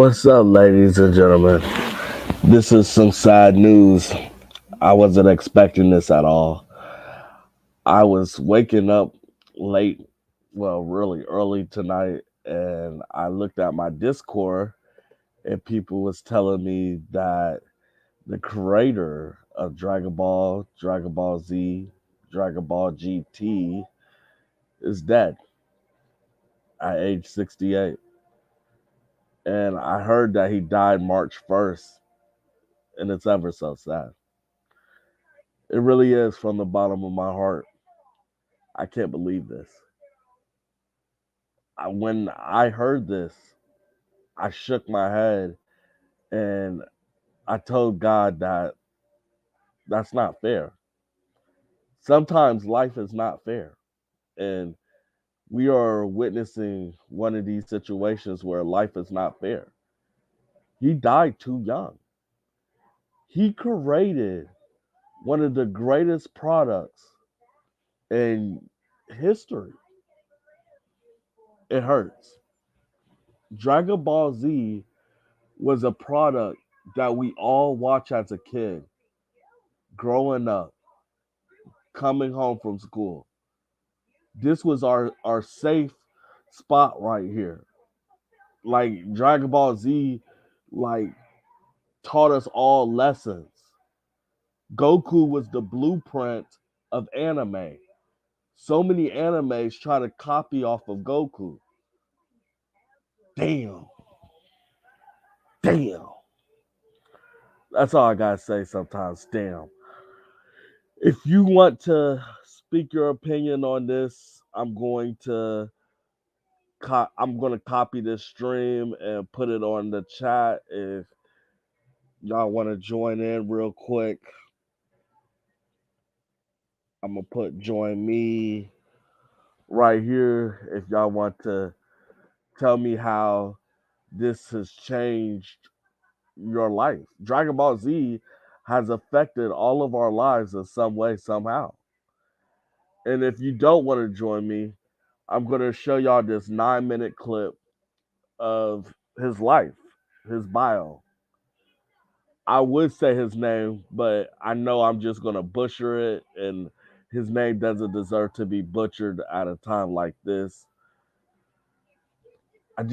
What's up, ladies and gentlemen? This is some sad news. I wasn't expecting this at all. I was waking up late, well, really early tonight, and I looked at my Discord, and people was telling me that the creator of Dragon Ball, Dragon Ball Z, Dragon Ball GT is dead at age 68. And I heard that he died March 1st, and it's ever so sad. It really is from the bottom of my heart. I can't believe this. When I heard this, I shook my head and I told God that that's not fair. Sometimes life is not fair. And we are witnessing one of these situations where life is not fair. He died too young. He created one of the greatest products in history. It hurts. Dragon Ball Z was a product that we all watch as a kid, growing up, coming home from school. This was our safe spot right here. Like Dragon Ball Z, like taught us all lessons. Goku was the blueprint of anime. So many animes try to copy off of Goku. Damn, damn. That's all I gotta say sometimes. Damn. If you want to speak your opinion on this, I'm going to copy this stream and put it on the chat. If y'all want to join in real quick, I'm going to put join me right here if y'all want to tell me how this has changed your life. Dragon Ball Z has affected all of our lives in some way, somehow. And if you don't want to join me, I'm going to show y'all this 9-minute clip of his life, his bio. I would say his name, but I know I'm just going to butcher it, and his name doesn't deserve to be butchered at a time like this. I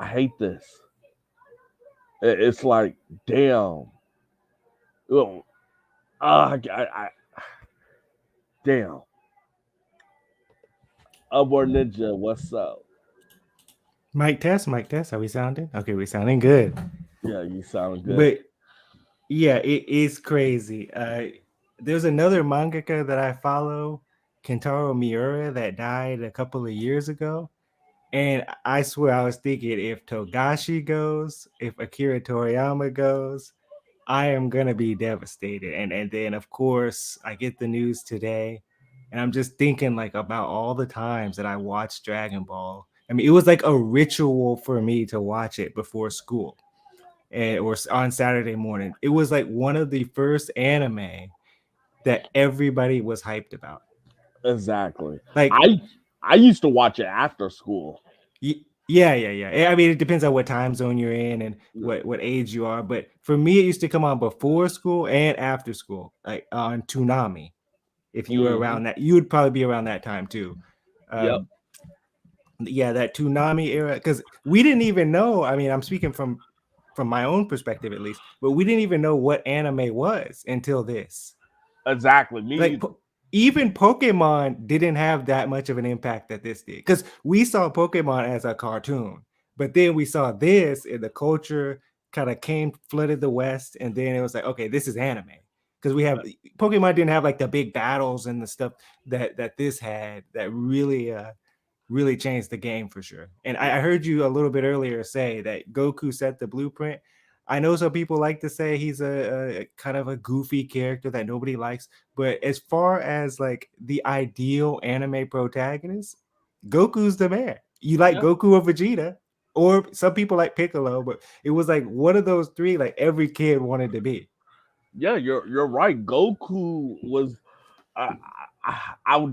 hate this. It's like, damn. Oh, damn. Upward Ninja, what's up? Mic test, mic test. Are we sounding? Okay, we sounding good. Yeah, you sound good. But yeah, it is crazy. There's another mangaka that I follow, Kentaro Miura, that died a couple of years ago. And I swear I was thinking if Togashi goes, if Akira Toriyama goes, I am gonna be devastated. And then of course I get the news today, and I'm just thinking like about all the times that I watched Dragon Ball. I mean, it was like a ritual for me to watch it before school or on Saturday morning. It was like one of the first anime that everybody was hyped about. Exactly. Like, I used to watch it after school. yeah. I mean, it depends on what time zone you're in and what age you are. But for me, it used to come on before school and after school, like on Toonami. If you were around that, you would probably be around that time too. Yep. Yeah, that Toonami era, because we didn't even know. I mean, I'm speaking from my own perspective at least, but we didn't even know what anime was until this. Exactly. Like even Pokemon didn't have that much of an impact that this did, because we saw Pokemon as a cartoon, but then we saw this and the culture kind of came flooded the West, and then it was like, okay, this is anime. Because we have Pokemon didn't have like the big battles and the stuff that this had that really changed the game for sure. And I heard you a little bit earlier say that Goku set the blueprint. I know some people like to say he's a kind of a goofy character that nobody likes, but as far as like the ideal anime protagonist, Goku's the man. You like Goku or Vegeta, or some people like Piccolo, but it was like one of those three like every kid wanted to be. Yeah, you're right. Goku was I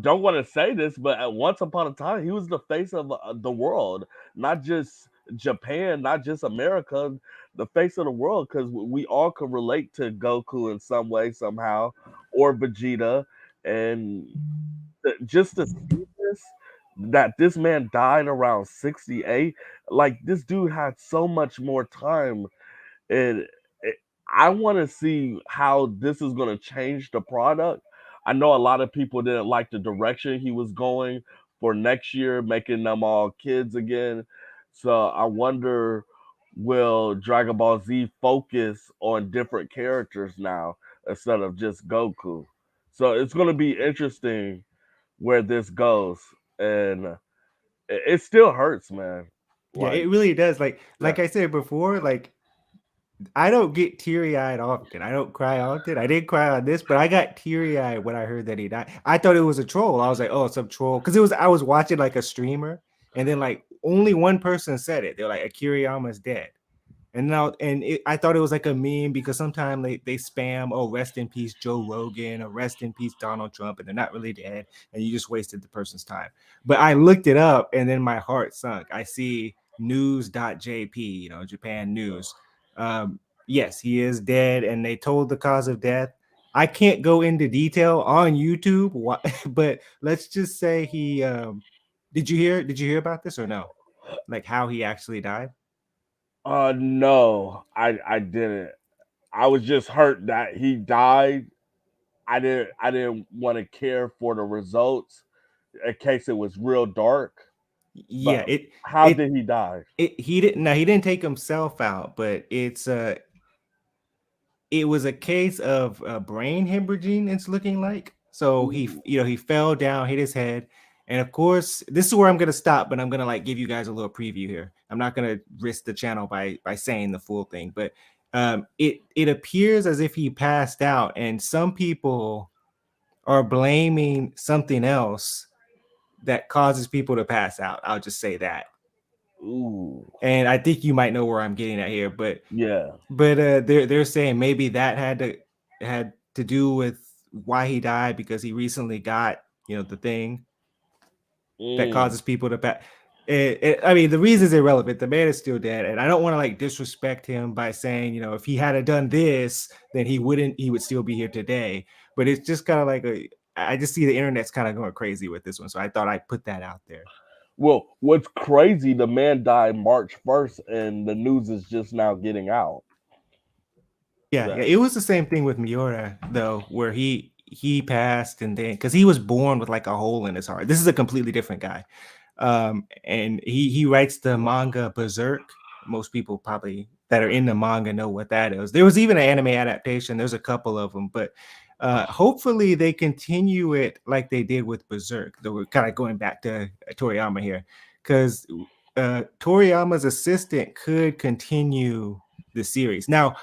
don't want to say this, but at once upon a time, he was the face of the world, not just Japan, not just America, the face of the world, because we all can relate to Goku in some way, somehow, or Vegeta, and just to see this, that this man died around 68, like this dude had so much more time, and it, I want to see how this is going to change the product. I know a lot of people didn't like the direction he was going for next year, making them all kids again. So I wonder, will Dragon Ball Z focus on different characters now instead of just Goku? So it's going to be interesting where this goes, and it still hurts, man. Yeah, Like, it really does. yeah. Like I said before, like I don't get teary eyed often. I don't cry often. I didn't cry on this, but I got teary eyed when I heard that he died. I thought it was a troll. I was like, oh, some troll, because it was. I was watching like a streamer, and then like only one person said it. They're like, Akira Toriyama's dead. And now, I thought it was like a meme because sometimes they spam, oh, rest in peace, Joe Rogan, or rest in peace, Donald Trump, and they're not really dead, and you just wasted the person's time. But I looked it up, and then my heart sunk. I see news.jp, Japan news. Yes, he is dead, and they told the cause of death. I can't go into detail on YouTube, but let's just say he. Did you hear? Did you hear about this or no? Like how he actually died? No, I didn't. I was just hurt that he died. I didn't want to care for the results in case it was real dark. But Yeah, it how it did he die? he didn't. No, he didn't take himself out, but it was a case of brain hemorrhaging. It's looking like. So he, Ooh. he fell down, hit his head, and of course, this is where I'm gonna stop. But I'm gonna like give you guys a little preview here. I'm not gonna risk the channel by saying the full thing, but it appears as if he passed out, and some people are blaming something else that causes people to pass out. I'll just say that. Ooh. And I think you might know where I'm getting at here, but Yeah. they're saying maybe that had to do with why he died because he recently got the thing that Mm. causes people to pass. I mean, the reason is irrelevant. The man is still dead, and I don't want to like disrespect him by saying, if he had done this, then he would still be here today. But it's just kind of like I just see the internet's kind of going crazy with this one, so I thought I'd put that out there. Well, what's crazy? The man died March 1st, and the news is just now getting out. Yeah, That. yeah. It was the same thing with Miura though, where he passed and then because he was born with like a hole in his heart. This is a completely different guy. And he writes the manga Berserk. Most people probably that are in the manga know what that is. There was even an anime adaptation. There's a couple of them, but hopefully they continue it like they did with Berserk. Though we're kind of going back to Toriyama here, because Toriyama's assistant could continue the series. Now,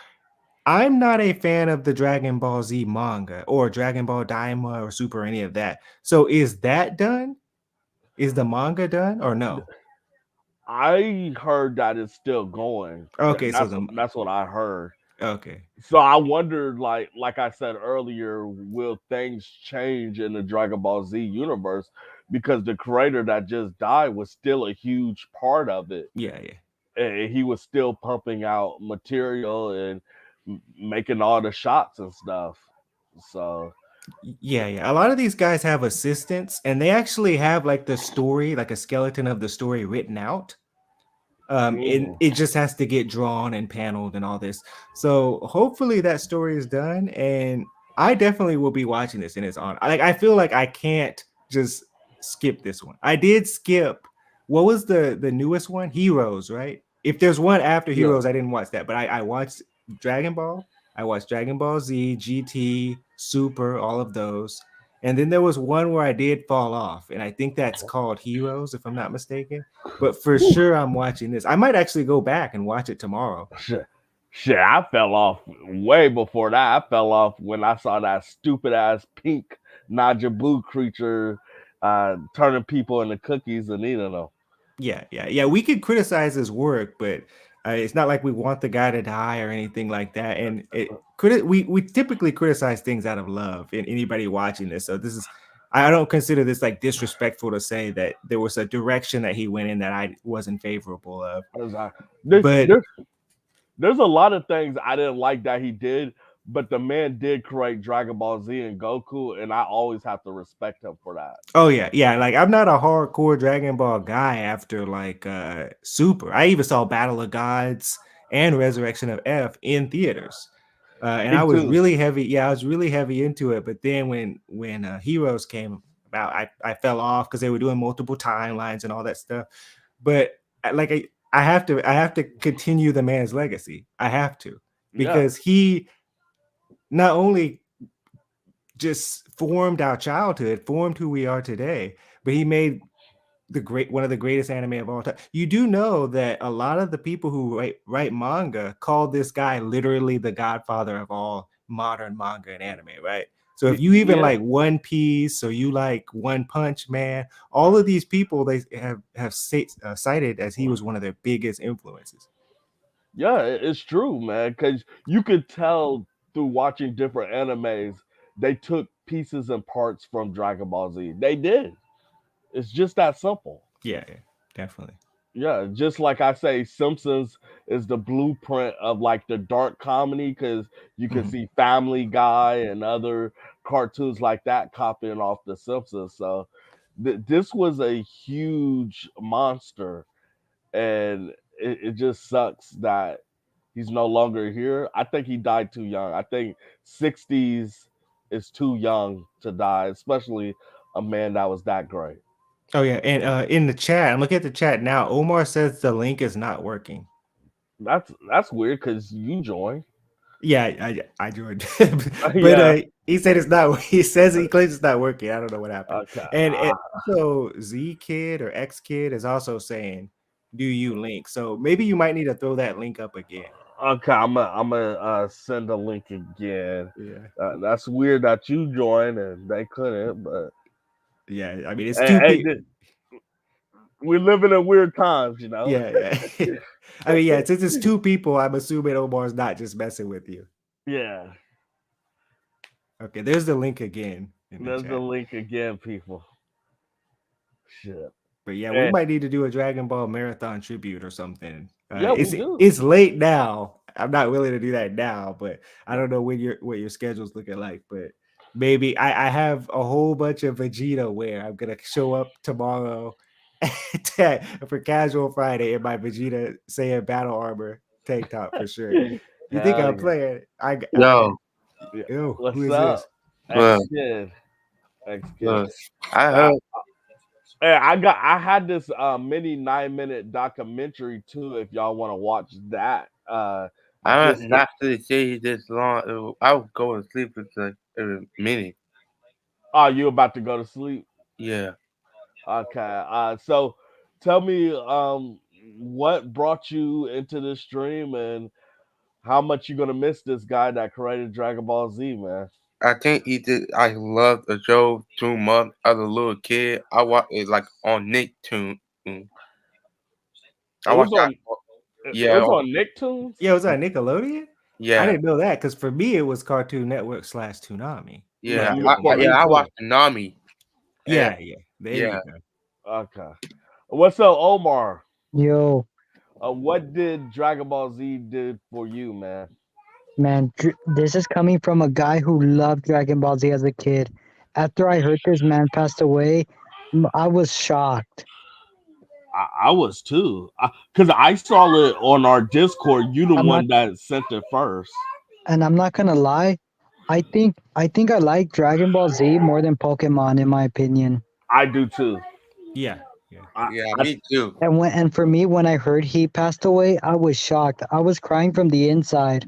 I'm not a fan of the Dragon Ball Z manga or Dragon Ball Daima or Super or any of that. So is that done? Is the manga done or no? I heard that it's still going. Okay, so That's what I heard. okay. So I wondered, like I said earlier, will things change in the Dragon Ball Z universe? Because the creator that just died was still a huge part of it. Yeah, yeah. And he was still pumping out material and making all the shots and stuff. So Yeah, yeah. A lot of these guys have assistants and they actually have like the story, like a skeleton of the story written out. And mm, it just has to get drawn and paneled and all this. So hopefully that story is done, and I definitely will be watching this and it's on. Like I feel like I can't just skip this one. I did skip. What was the newest one? Heroes, right? If there's one after yeah. Heroes, I didn't watch that, but I watched Dragon Ball. I watched Dragon Ball Z, GT, Super, all of those. And then there was one where I did fall off, and I think that's called Heroes, if I'm not mistaken. But for Whew. sure, I'm watching this. I might actually go back and watch it tomorrow. Shit, I fell off way before that. I fell off when I saw that stupid ass pink Najabu creature turning people into cookies and eating them. Yeah, yeah, yeah. We could criticize his work, but it's not like we want the guy to die or anything like that. And we typically criticize things out of love. And anybody watching this, so this is, I don't consider this like disrespectful to say that there was a direction that he went in that I wasn't favorable of. There, But there's a lot of things I didn't like that he did, but the man did create Dragon Ball Z and Goku, and I always have to respect him for that. oh yeah, like I'm not a hardcore Dragon Ball guy after like Super. I even saw Battle of Gods and Resurrection of F in theaters. And Me I was too. really heavy. Yeah, I was really heavy into it. But then when Heroes came about, I fell off because they were doing multiple timelines and all that stuff. But I have to continue the man's legacy. I have to, Yeah, because he not only just formed our childhood, formed who we are today, but he made one of the greatest anime of all time. You do know that a lot of the people who write manga call this guy literally the godfather of all modern manga and anime, right? So if you even yeah, like One Piece or you like One Punch Man, all of these people they have cited as he was one of their biggest influences. yeah. It's true, man. Because you could tell through watching different animes, they took pieces and parts from Dragon Ball Z. They did. It's just that simple. Yeah, definitely. Yeah, just like I say, Simpsons is the blueprint of like the dark comedy because you can Mhm. see Family Guy and other cartoons like that copying off the Simpsons. So this was a huge monster, and it just sucks that he's no longer here. I think he died too young. I think 60s is too young to die, especially a man that was that great. Oh yeah, and in the chat, I'm looking at the chat now. Omar says the link is not working. That's weird because you joined. Yeah, I joined, but Yeah. he said it's not. He says he claims it's not working. I don't know what happened. Okay. And also Z Kid or X Kid is also saying, "Do you link?" So maybe you might need to throw that link up again. Okay. I'm gonna send a link again. Yeah, That's weird that you joined and they couldn't. But yeah. I mean, it's hey, two hey, people. we're living in weird times, you know. Yeah, yeah. I mean, yeah. Since it's two people, I'm assuming Omar's not just messing with you. Yeah. Okay, there's the link again in the There's the chat. link again, people. Shit. But yeah, we Hey, might need to do a Dragon Ball marathon tribute or something. yeah, we do. It's late now. I'm not willing to do that now, but I don't know what your schedule's looking like. But maybe I have a whole bunch of Vegeta wear. I'm gonna show up tomorrow for casual Friday in my Vegeta Saiyan battle armor tank top for sure. You think Hell I'm yeah. playing? Yo, Yeah. Ew, who What's is up? this? X look, kid. X kid. look. I Uh, heard. hey, I had this mini 9 minute documentary too. If y'all want to watch that, I just don't not to say this long. I would go and sleep in like a minute. oh, you about to go to sleep? Yeah, Okay. So tell me, what brought you into this stream and how much you gonna miss this guy that created Dragon Ball Z, man? I think he did. I loved the show too much as a little kid. I watched it like on Nicktoon. It I was watched that. on. It Yeah, was on Nicktoons. Yeah, was that Nickelodeon? I yeah, didn't know that because for me it was Cartoon Network / Toonami. No, yeah. But for Yeah, me I too. watched Nami. And yeah, there you yeah, go. Okay. What's up, Omar? Yo, What did Dragon Ball Z did for you, man? man, this is coming from a guy who loved Dragon Ball Z as a kid. After I heard this man passed away, I was shocked. I was too, because I saw it on our Discord. You the I'm not, one that sent it first. and I'm not gonna lie. I think I like Dragon Ball Z more than Pokemon, in my opinion. I do too. Yeah. I, yeah. I, Me too. And for me, when I heard he passed away, I was shocked. I was crying from the inside.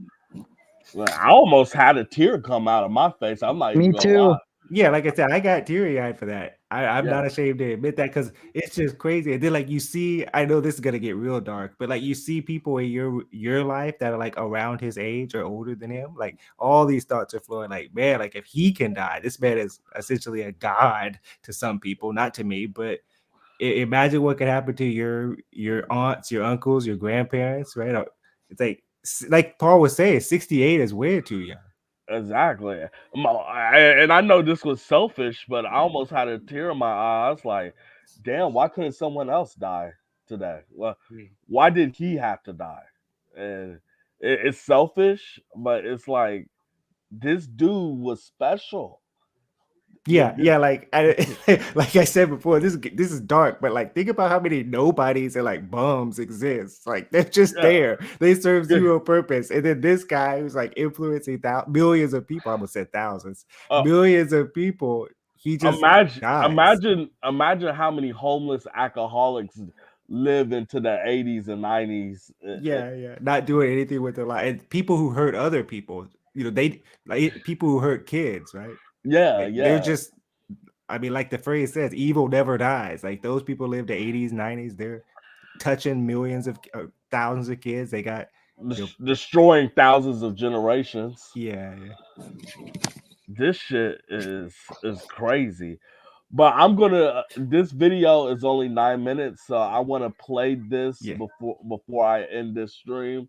I almost had a tear come out of my face. I'm not even Me gonna lie. too. Yeah, like I said, I got teary eyed for that. I'm Yeah, not ashamed to admit that because it's just crazy. And then like you see, I know this is gonna get real dark, but like you see people in your life that are like around his age or older than him, like all these thoughts are flowing. Like, man, like if he can die, this man is essentially a god to some people, not to me, but imagine what could happen to your aunts, your uncles, your grandparents, right? It's like Paul was saying, 68 is way too young. Exactly. And I know this was selfish, but I almost had a tear in my eye. I was like, damn, why couldn't someone else die today? Well, Mm. why did he have to die? And it's selfish, but it's like this dude was special. Yeah, This, yeah, like like I said before, this is dark, but like think about how many nobodies and like bums exist. Like they're just yeah, there. They serve yeah. zero purpose. And then this guy who's like influencing millions of people, I almost said thousands, Uh, millions of people, he just dies. imagine how many homeless alcoholics live into the 80s and 90s. Yeah, yeah. Not doing anything with their life. And people who hurt other people, they like people who hurt kids, right? Yeah, They're yeah. just, I mean, like the phrase says, evil never dies. Like those people lived the 80s, 90s. They're touching millions of thousands of kids. They got, Destroying thousands of generations. yeah, yeah, This shit is crazy. But I'm gonna. This video is only 9 minutes, so I want to play this yeah. before I end this stream.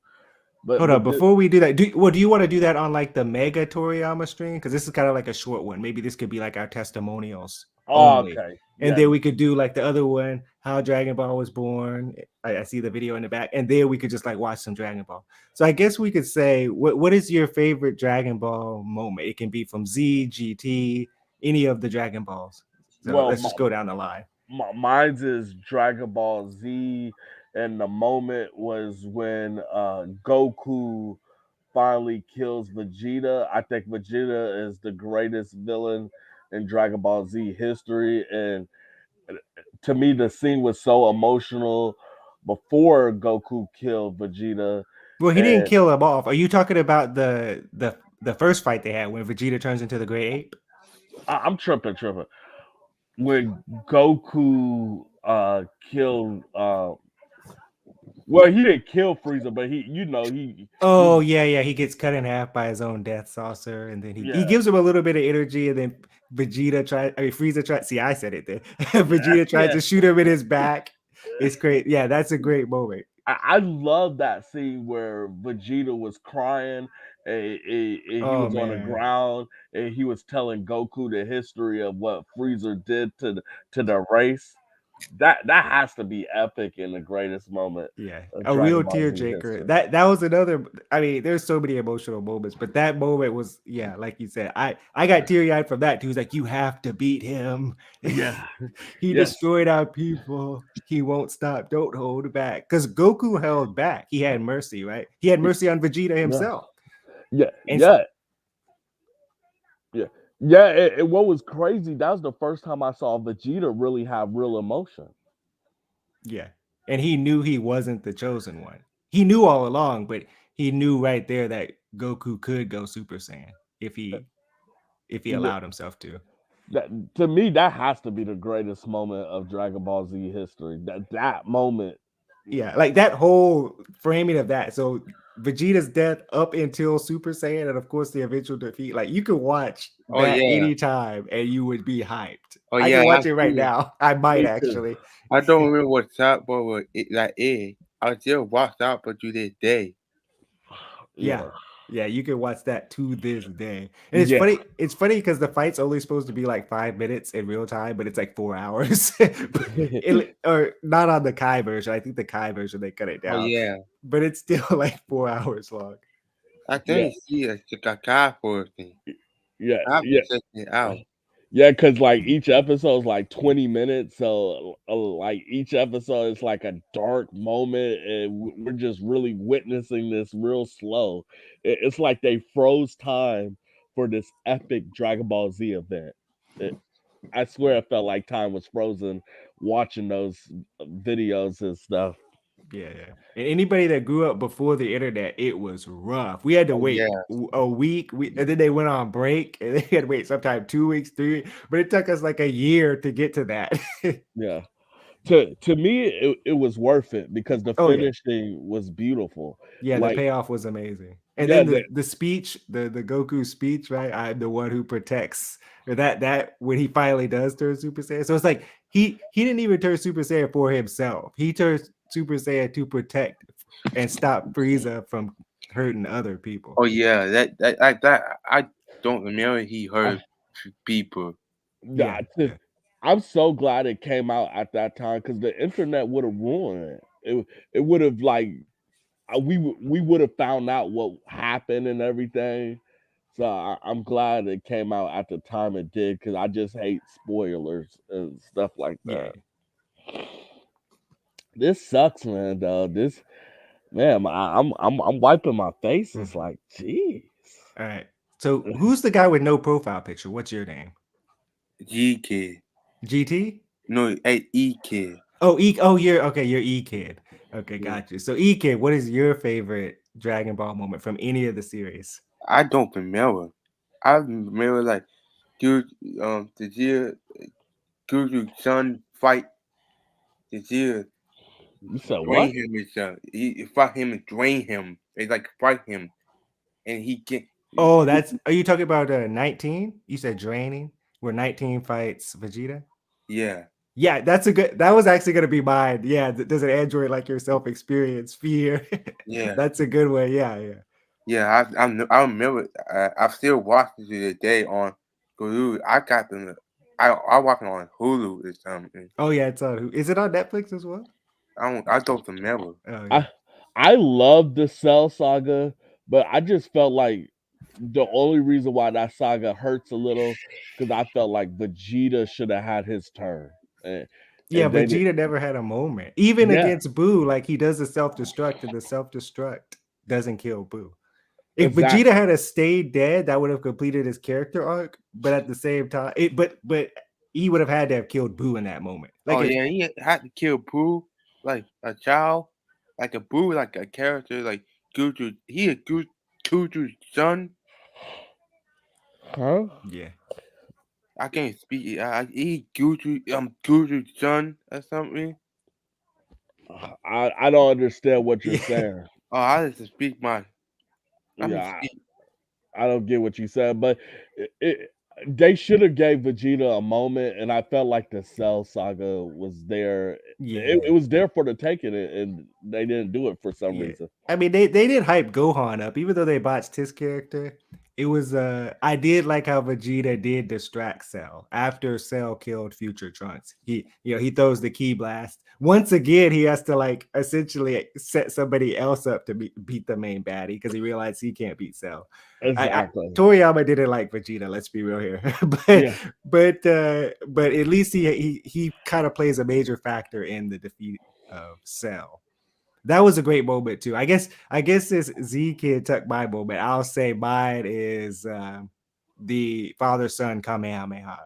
Hold up, But before we do that, do you want to do that on like the Mega Toriyama stream? Because this is kind of like a short one. Maybe this could be like our testimonials oh, only. okay, And yeah, then we could do like the other one, how Dragon Ball was born. I see the video in the back, and then we could just like watch some Dragon Ball. So I guess we could say, what is your favorite Dragon Ball moment? It can be from Z, GT, any of the Dragon Balls. So well, let's just go down the line. mine's is Dragon Ball Z, and the moment was when Goku finally kills Vegeta. I think Vegeta is the greatest villain in Dragon Ball Z history, and to me, the scene was so emotional before Goku killed Vegeta. Well, he didn't And kill him off. Are you talking about the first fight they had when Vegeta turns into the Great Ape? I'm tripping. When Goku killed well, he didn't kill Frieza, but Oh yeah, he gets cut in half by his own death saucer, and then he yeah, gives him a little bit of energy, and then Frieza tries. See, I said it then. Vegeta tries yeah. to shoot him in his back. It's great. Yeah, that's a great moment. I love that scene where Vegeta was crying and he Oh was on the man, ground and he was telling Goku the history of what Freezer did to the race. That has to be epic and the greatest moment yeah, of a real Dragon Ball Z tearjerker. history. That was another. I mean, there's so many emotional moments, but that moment was, yeah, like you said, I got teary eyed from that too. He's like, you have to beat him. Yeah. He Yes. destroyed our people. He won't stop. Don't hold back. Because Goku held back. He had mercy, right? He had mercy on Vegeta himself. Yeah. And Yeah. Yeah. Yeah. And what was crazy, that was the first time I saw Vegeta really have real emotion. yeah. And he knew he wasn't the chosen one. He knew all along, but he knew right there that Goku could go Super Saiyan if he Yeah. allowed himself to. That to me, that has to be the greatest moment of Dragon Ball Z history. That moment. Yeah, like that whole framing of that. So Vegeta's death up until Super Saiyan, and of course the eventual defeat. Like you could watch Oh that yeah. anytime and you would be hyped. Oh I yeah. can watch I it right see. now. I might Me too. actually. I don't remember what top boy was it like is. I just watched out but you this day. Yeah. Yeah. Yeah, you can watch that to this day. And it's Yeah. funny. It's funny because the fight's only supposed to be like 5 minutes in real time, but it's like 4 hours. Or not on the Kai version. I think the Kai version they cut it Oh down. yeah. But it's still like 4 hours long. I Yeah. think see a guy for thing. Yeah. I've been Yeah. checking it out. Yeah, because like each episode is like 20 minutes. So like each episode is like a dark moment, and we're just really witnessing this real slow. It's like they froze time for this epic Dragon Ball Z event. I swear it felt like time was frozen watching those videos and stuff. Yeah, yeah. And anybody that grew up before the internet, it was rough. We had to Oh wait yeah. a week, and then they went on break, and they had to wait sometime 2 weeks, 3 weeks. But it took us like a year to get to that. Yeah. To me, it was worth it because the Oh yeah, finishing was beautiful. yeah. The Like, payoff was amazing, and yeah, then the speech, the Goku speech, right? I'm the one who protects. Or that when he finally does turn Super Saiyan. So it's like he didn't even turn Super Saiyan for himself. He turned Super Saiyan to protect and stop Frieza from hurting other people. Oh yeah, that I don't remember he hurt people. Yeah, yeah. I'm so glad it came out at that time because the internet would have ruined it. It would have like we would have found out what happened and everything. So I'm glad it came out at the time it did because I just hate spoilers and stuff like Yeah. that. This sucks, man. Though this, man, I'm wiping my face. It's like, jeez. All right. So who's the guy with no profile picture? What's your name? G kid. GT? No, E kid. Oh, you're okay. You're E Kid. Okay, Yeah. got you. So E Kid, what is your favorite Dragon Ball moment from any of the series? I don't remember. I remember like the year Guru's son fight the year You said drain what? him and he fight him and drain him. They like fight him and he get. Oh, are you talking about 19? You said draining, where 19 fights Vegeta? Yeah. Yeah, that was actually gonna be mine. Yeah, does an android like yourself experience fear? Yeah. That's a good one. Yeah. Yeah, I remember. I still watching it today on Guru. I got them. I watch it on Hulu or something. Oh yeah, is it on Netflix as well? I don't remember. Oh, yeah. I love the Cell saga, but I just felt like the only reason why that saga hurts a little because I felt like Vegeta should have had his turn. Yeah, and they Vegeta never had a moment. Even Yeah. against Boo, like he does the self-destruct, and the self-destruct doesn't kill Boo. If Exactly. Vegeta had stayed dead, that would have completed his character arc. But at the same time, but he would have had to have killed Boo in that moment. Like, Oh yeah, he had to kill Boo like a child, like a Boo, like a character, like Guju. He a Guju's son. Huh? Yeah. I can't speak. He Guju's son or something. I don't understand what you're saying. Oh, I just speak my. Yeah, I don't get what you said, but they should have gave Vegeta a moment, and I felt like the Cell saga was there. Yeah. It was there for the taking, and they didn't do it for some reason. I mean, they did hype Gohan up, even though they botched his character. It was I did like how Vegeta did distract Cell after Cell killed Future Trunks. He throws the ki blast. Once again, he has to like essentially set somebody else up to beat the main baddie because he realized he can't beat Cell. Exactly. Toriyama didn't like Vegeta, let's be real here. but at least he kind of plays a major factor in the defeat of Cell. That was a great moment too. I guess this Z Kid took my moment. I'll say mine is the father son Kamehameha,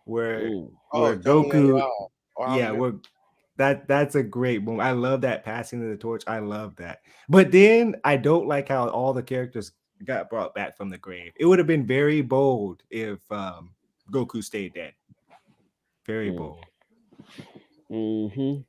where Goku. That's a great moment. I love that passing of the torch. I love that. But then I don't like how all the characters got brought back from the grave. It would have been very bold if Goku stayed dead. Very bold. Mm-hmm.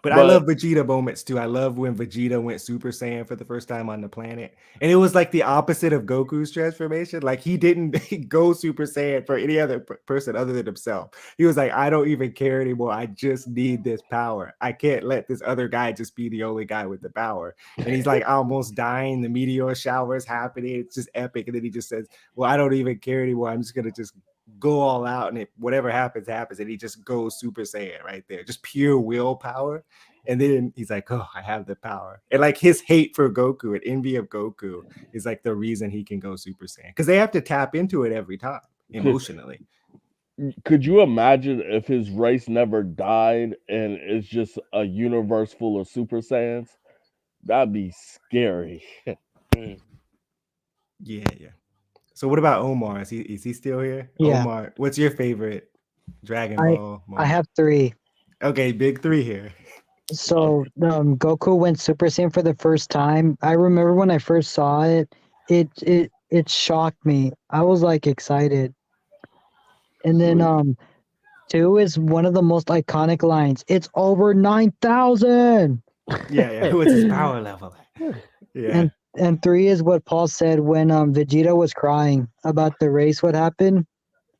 But I love Vegeta moments too. I love when Vegeta went Super Saiyan for the first time on the planet. And it was like the opposite of Goku's transformation. Like he didn't go Super Saiyan for any other person other than himself. He was like, I don't even care anymore. I just need this power. I can't let this other guy just be the only guy with the power. And he's like almost dying. The meteor shower is happening. It's just epic. And then he just says, well, I don't even care anymore. I'm just going to just go all out, and whatever happens, and he just goes Super Saiyan right there, just pure willpower. And then he's like, oh, I have the power. And like his hate for Goku and envy of Goku is like the reason he can go Super Saiyan, because they have to tap into it every time emotionally. Could you imagine if his race never died and it's just a universe full of Super Saiyans? That'd be scary. Yeah. So what about Omar? Is he still here? Yeah. Omar, what's your favorite Dragon Ball moment? I have 3. Okay, big 3 here. So Goku went Super Saiyan for the first time. I remember when I first saw it, it shocked me. I was like excited. And then 2 is one of the most iconic lines. It's over 9,000. Yeah. What's his power level? Yeah. And 3 is what Paul said when Vegeta was crying about the race. What happened?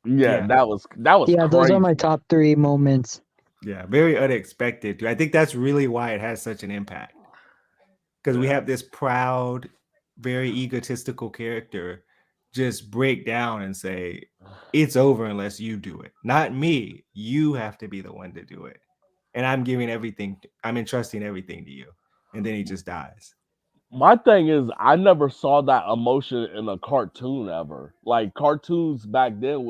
Yeah, that was yeah. crazy. Those are my top 3 moments. Yeah, very unexpected. I think that's really why it has such an impact. because we have this proud, very egotistical character just break down and say, it's over unless you do it. Not me. You have to be the one to do it. And I'm giving everything, I'm entrusting everything to you. And then he just dies. My thing is, I never saw that emotion in a cartoon ever. Like cartoons back then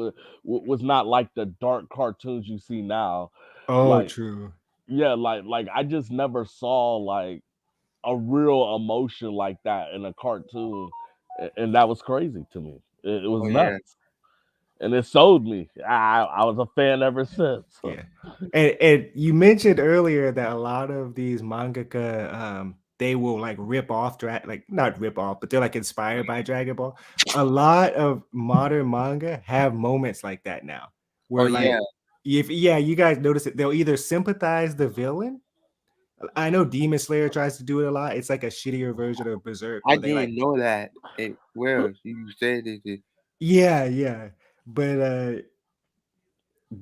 was not like the dark cartoons you see now. Oh, Like, true. yeah, like I just never saw like a real emotion like that in a cartoon, and that was crazy to me. It was Oh yeah. nuts, and it sold me. I was a fan ever since. Yeah. And you mentioned earlier that a lot of these mangaka they will like rip off like not rip off, but they're like inspired by Dragon Ball. A lot of modern manga have moments like that now. Where Oh like yeah. if you guys notice it, they'll either sympathize the villain. I know Demon Slayer tries to do it a lot. It's like a shittier version of Berserk I where they like didn't know that. It well, you said it. yeah. But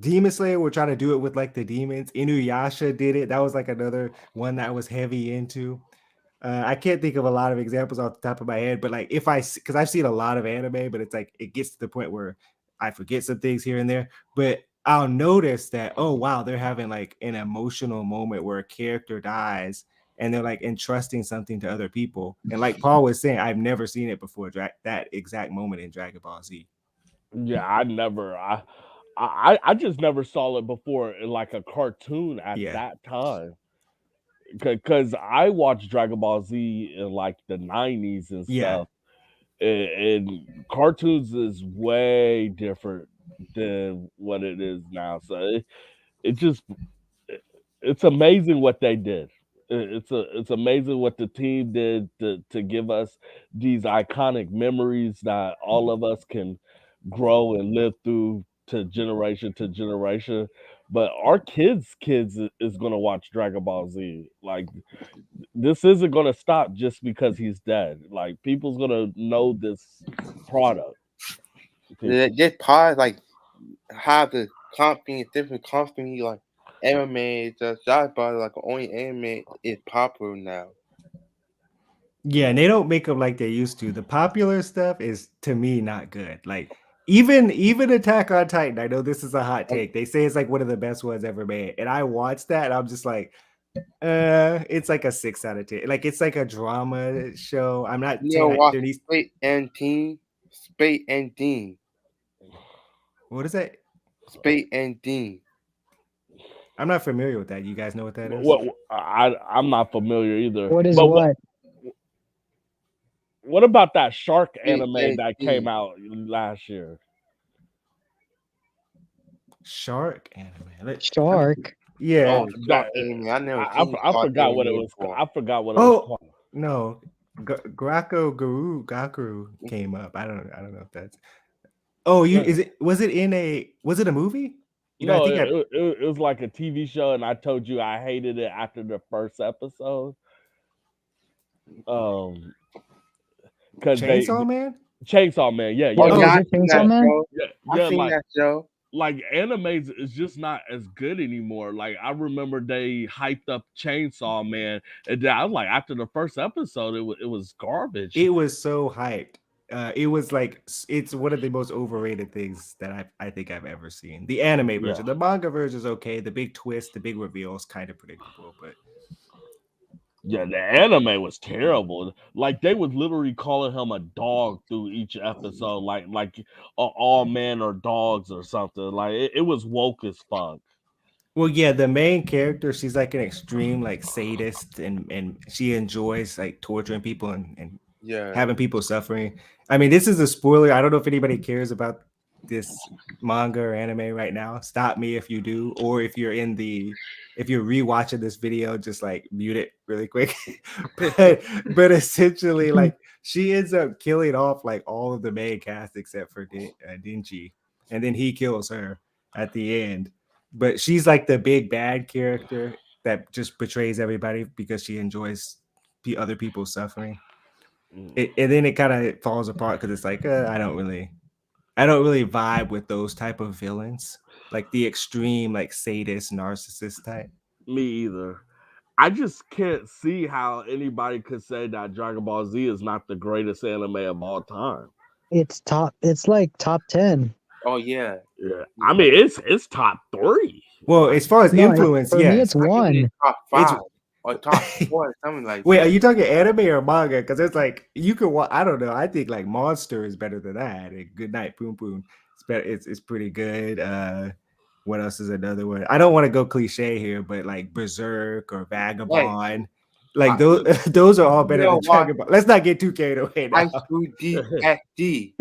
Demon Slayer will try to do it with like the demons. Inuyasha did it. That was like another one that I was heavy into. I can't think of a lot of examples off the top of my head, but like if because I've seen a lot of anime, but it's like it gets to the point where I forget some things here and there. But I'll notice that, oh wow, they're having like an emotional moment where a character dies and they're like entrusting something to other people. And like Paul was saying, I've never seen it before, that exact moment in Dragon Ball Z. Yeah, I just never saw it before in like a cartoon at Yeah. that time. Because I watched Dragon Ball Z in like the 90s and Yeah. stuff. And cartoons is way different than what it is now. So it just it's amazing what they did. It's amazing what the team did to give us these iconic memories that all of us can grow and live through to generation. But our kids is gonna watch Dragon Ball Z. Like this isn't gonna stop just because he's dead. Like people's gonna know this product. Just pause like how the company, different company like anime, just about like only anime is popular now. Yeah, and they don't make them like they used to. The popular stuff is to me not good. Like even Attack on Titan, I know this is a hot take. They say it's like one of the best ones ever made. And I watched that and I'm just like, it's like a 6 out of 10. Like it's like a drama show. I'm not You saying know, watch there needs Spate and Dean. what is that? Spate and Dean. I'm not familiar with that. You guys know what that is? What I'm not familiar either. What is But what? what about that shark Spate anime and that Dean. came out last year? Shark anime. Shark. Yeah. Oh, Shark anime. I never seen I Shark forgot what it anime was. before. I forgot what it was called. No. Gakuru came up. I don't know if that's was it a movie? You know, No, I think it was like a TV show, and I told you I hated it after the first episode. Because Chainsaw Man? Chainsaw Man, yeah. Oh, Oh, yeah, is I it seen Chainsaw that Man? show. Yeah, I seen that show. like animes is just not as good anymore. Like I remember they hyped up Chainsaw Man, and then I was like, after the first episode, it was garbage. It was so hyped. It was like it's one of the most overrated things that I think I've ever seen. The anime version, the manga version is okay. The big twist, the big reveal is kind of predictable, but Yeah, the anime was terrible. Like they was literally calling him a dog through each episode, like all men are dogs or something. Like it was woke as fuck. well, yeah, the main character, she's like an extreme like sadist, and she enjoys like torturing people and Yeah. having people suffering. I mean, this is a spoiler. I don't know if anybody cares about this manga or anime right now. Stop me if you do, or if you're rewatching this video, just like mute it really quick. but essentially, like she ends up killing off like all of the main cast except for Dinchi, and then he kills her at the end. But she's like the big bad character that just betrays everybody because she enjoys other people suffering. And then it kind of falls apart because it's like I don't really vibe with those type of villains, like the extreme like sadist narcissist type. Me either. I just can't see how anybody could say that Dragon Ball Z is not the greatest anime of all time. It's top. It's like top 10. Oh yeah. Yeah, I mean it's top 3. Well, as far as No, influence, for me, yes. it's one. Top It's- 5 or top 4, something like Wait, that. are you talking anime or manga? Because it's like you could watch. I don't know. I think like Monster is better than that. And Good Night, Boom Boom. It's better. It's pretty good. What else is another one? I don't want to go cliche here, but like Berserk or Vagabond, like those those are all better than Dragon Ball. Let's not get too carried away now. High School DxD.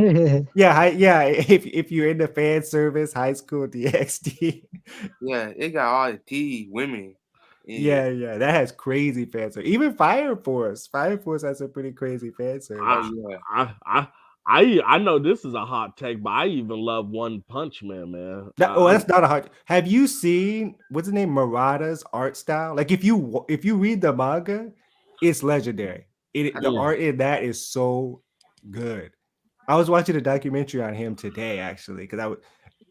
Yeah. If you're into fan service, High School DxD. Yeah, it got all the D women. Yeah, that has crazy fan service. Even Fire Force has a pretty crazy fan service. I know this is a hot take, but I even love One Punch Man, man. That's not a hard. Have you seen what's the name Murata's art style? Like if you read the manga, it's legendary. The art in that is so good. I was watching a documentary on him today, actually, because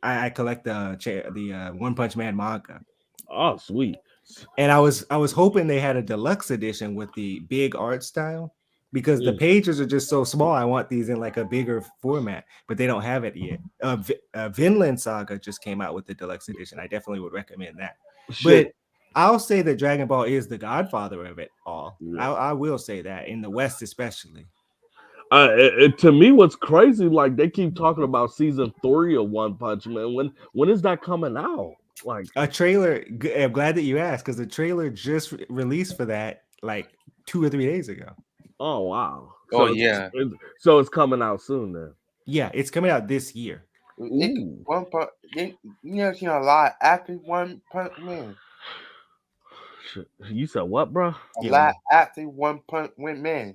I collect the One Punch Man manga. Oh, sweet. And I was hoping they had a deluxe edition with the big art style because the pages are just so small. I want these in like a bigger format, but they don't have it yet. Vinland Saga just came out with the deluxe edition. I definitely would recommend that. But I'll say that Dragon Ball is the godfather of it all. I will say that in the West, especially. To me, what's crazy, like they keep talking about season 3 of One Punch Man. When is that coming out? Like a trailer. I'm glad that you asked because the trailer just released for that like 2 or 3 days ago. Oh wow! So it's coming out soon then. Yeah, it's coming out this year. You never seen a lot after One Punch Man. You said what, bro? A lot after One Punch Man.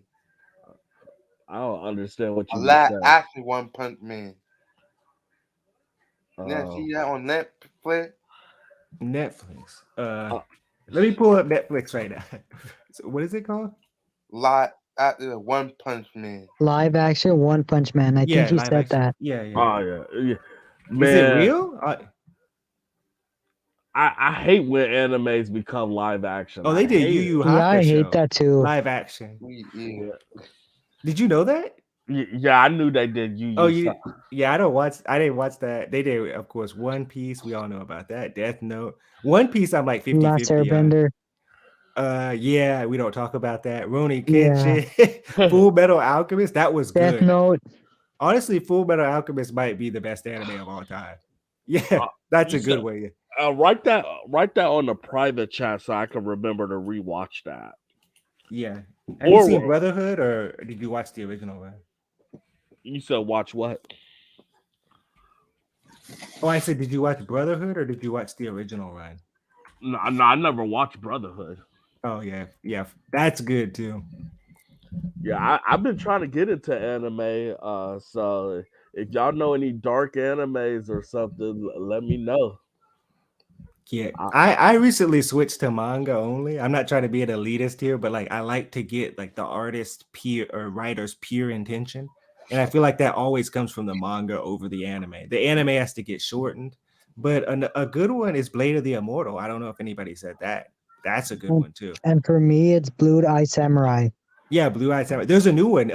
I don't understand what you said. After One Punch Man. You never see that on Netflix? Let me pull up Netflix right now. So what is it called? Live after One Punch Man. Live action One Punch Man. I think you said that. Yeah. Oh yeah. Man, is it real? I hate when animes become live action. Oh, they did Yu Yu Hakusho. Yeah, I hate that too. Live action. Yeah. Did you know that? Yeah, I knew they did Yu Yu. Yeah, I didn't watch that. They did, of course, One Piece. We all know about that. Death Note. One Piece, I'm like 50-50. Last Airbender. Yeah, we don't talk about that. Rurouni Kenshin, Full Metal Alchemist. That was good. Death Note. Honestly, Full Metal Alchemist might be the best anime of all time. Yeah, that's a good way. Write that on the private chat so I can remember to rewatch that. Yeah. Have you seen Brotherhood or did you watch the original one? You said watch what? Oh, I said, did you watch Brotherhood or did you watch the original run? No, I never watched Brotherhood. Oh yeah, that's good too. Yeah, I've been trying to get into anime. So if y'all know any dark animes or something, let me know. Yeah, I recently switched to manga only. I'm not trying to be an elitist here, but like I like to get like the artist writer's pure intention. And I feel like that always comes from the manga over the anime. The anime has to get shortened, but a good one is Blade of the Immortal. I don't know if anybody said that. That's a good one too. And for me, it's Blue Eye Samurai. Yeah, Blue Eye Samurai. There's a new one,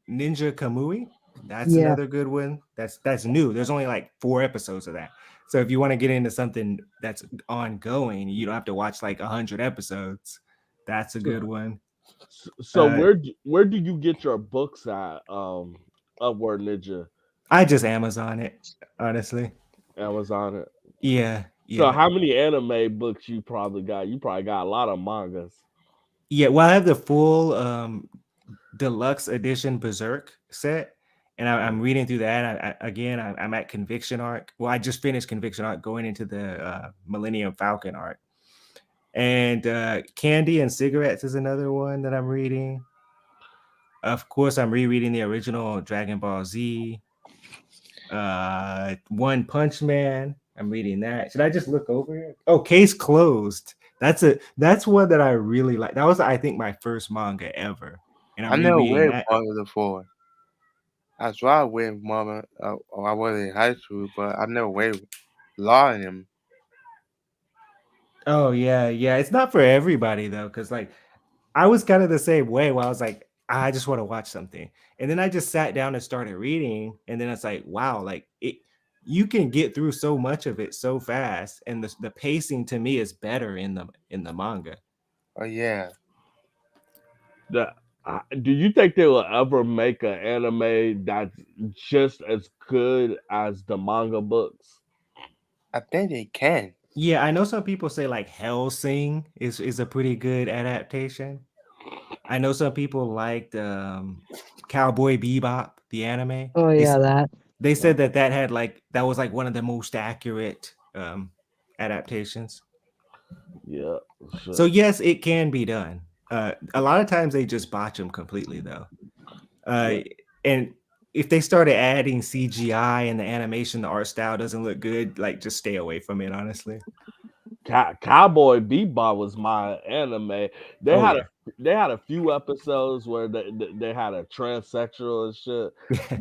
Ninja Kamui. That's another good one. That's new. There's only like 4 episodes of that. So if you want to get into something that's ongoing, you don't have to watch like 100 episodes. That's a good one. So where do you get your books at? Upward Ninja. I just Amazon it, honestly. Amazon it. Yeah. So how many anime books you probably got? You probably got a lot of mangas. Yeah, well, I have the full deluxe edition Berserk set, and I'm reading through that. I'm at Conviction arc. Well, I just finished Conviction arc, going into the Millennium Falcon arc. And Candy and Cigarettes is another one that I'm reading. Of course, I'm rereading the original Dragon Ball Z. One Punch Man. I'm reading that. Should I just look over here? Oh, Case Closed. That's one that I really like. That was, I think, my first manga ever. And I never read manga before. I tried with manga. I was in high school, but I never read a lot of them. Oh yeah, yeah. It's not for everybody though, because like I was kind of the same way where I was like, I just want to watch something. And then I just sat down and started reading. And then it's like, wow, like you can get through so much of it so fast. And the pacing to me is better in the manga. Oh yeah. Do you think they will ever make an anime that's just as good as the manga books? I think they can. Yeah, I know some people say like Hellsing is a pretty good adaptation. I know some people liked Cowboy Bebop, the anime. Oh yeah, that. They said that had like that was like one of the most accurate adaptations. Yeah. Sure. So yes, it can be done. A lot of times they just botch them completely though. And if they started adding CGI and the animation, the art style doesn't look good, like just stay away from it, honestly. Cowboy Bebop was my anime. They Oh, had yeah. they had a few episodes where they had a transsexual and shit,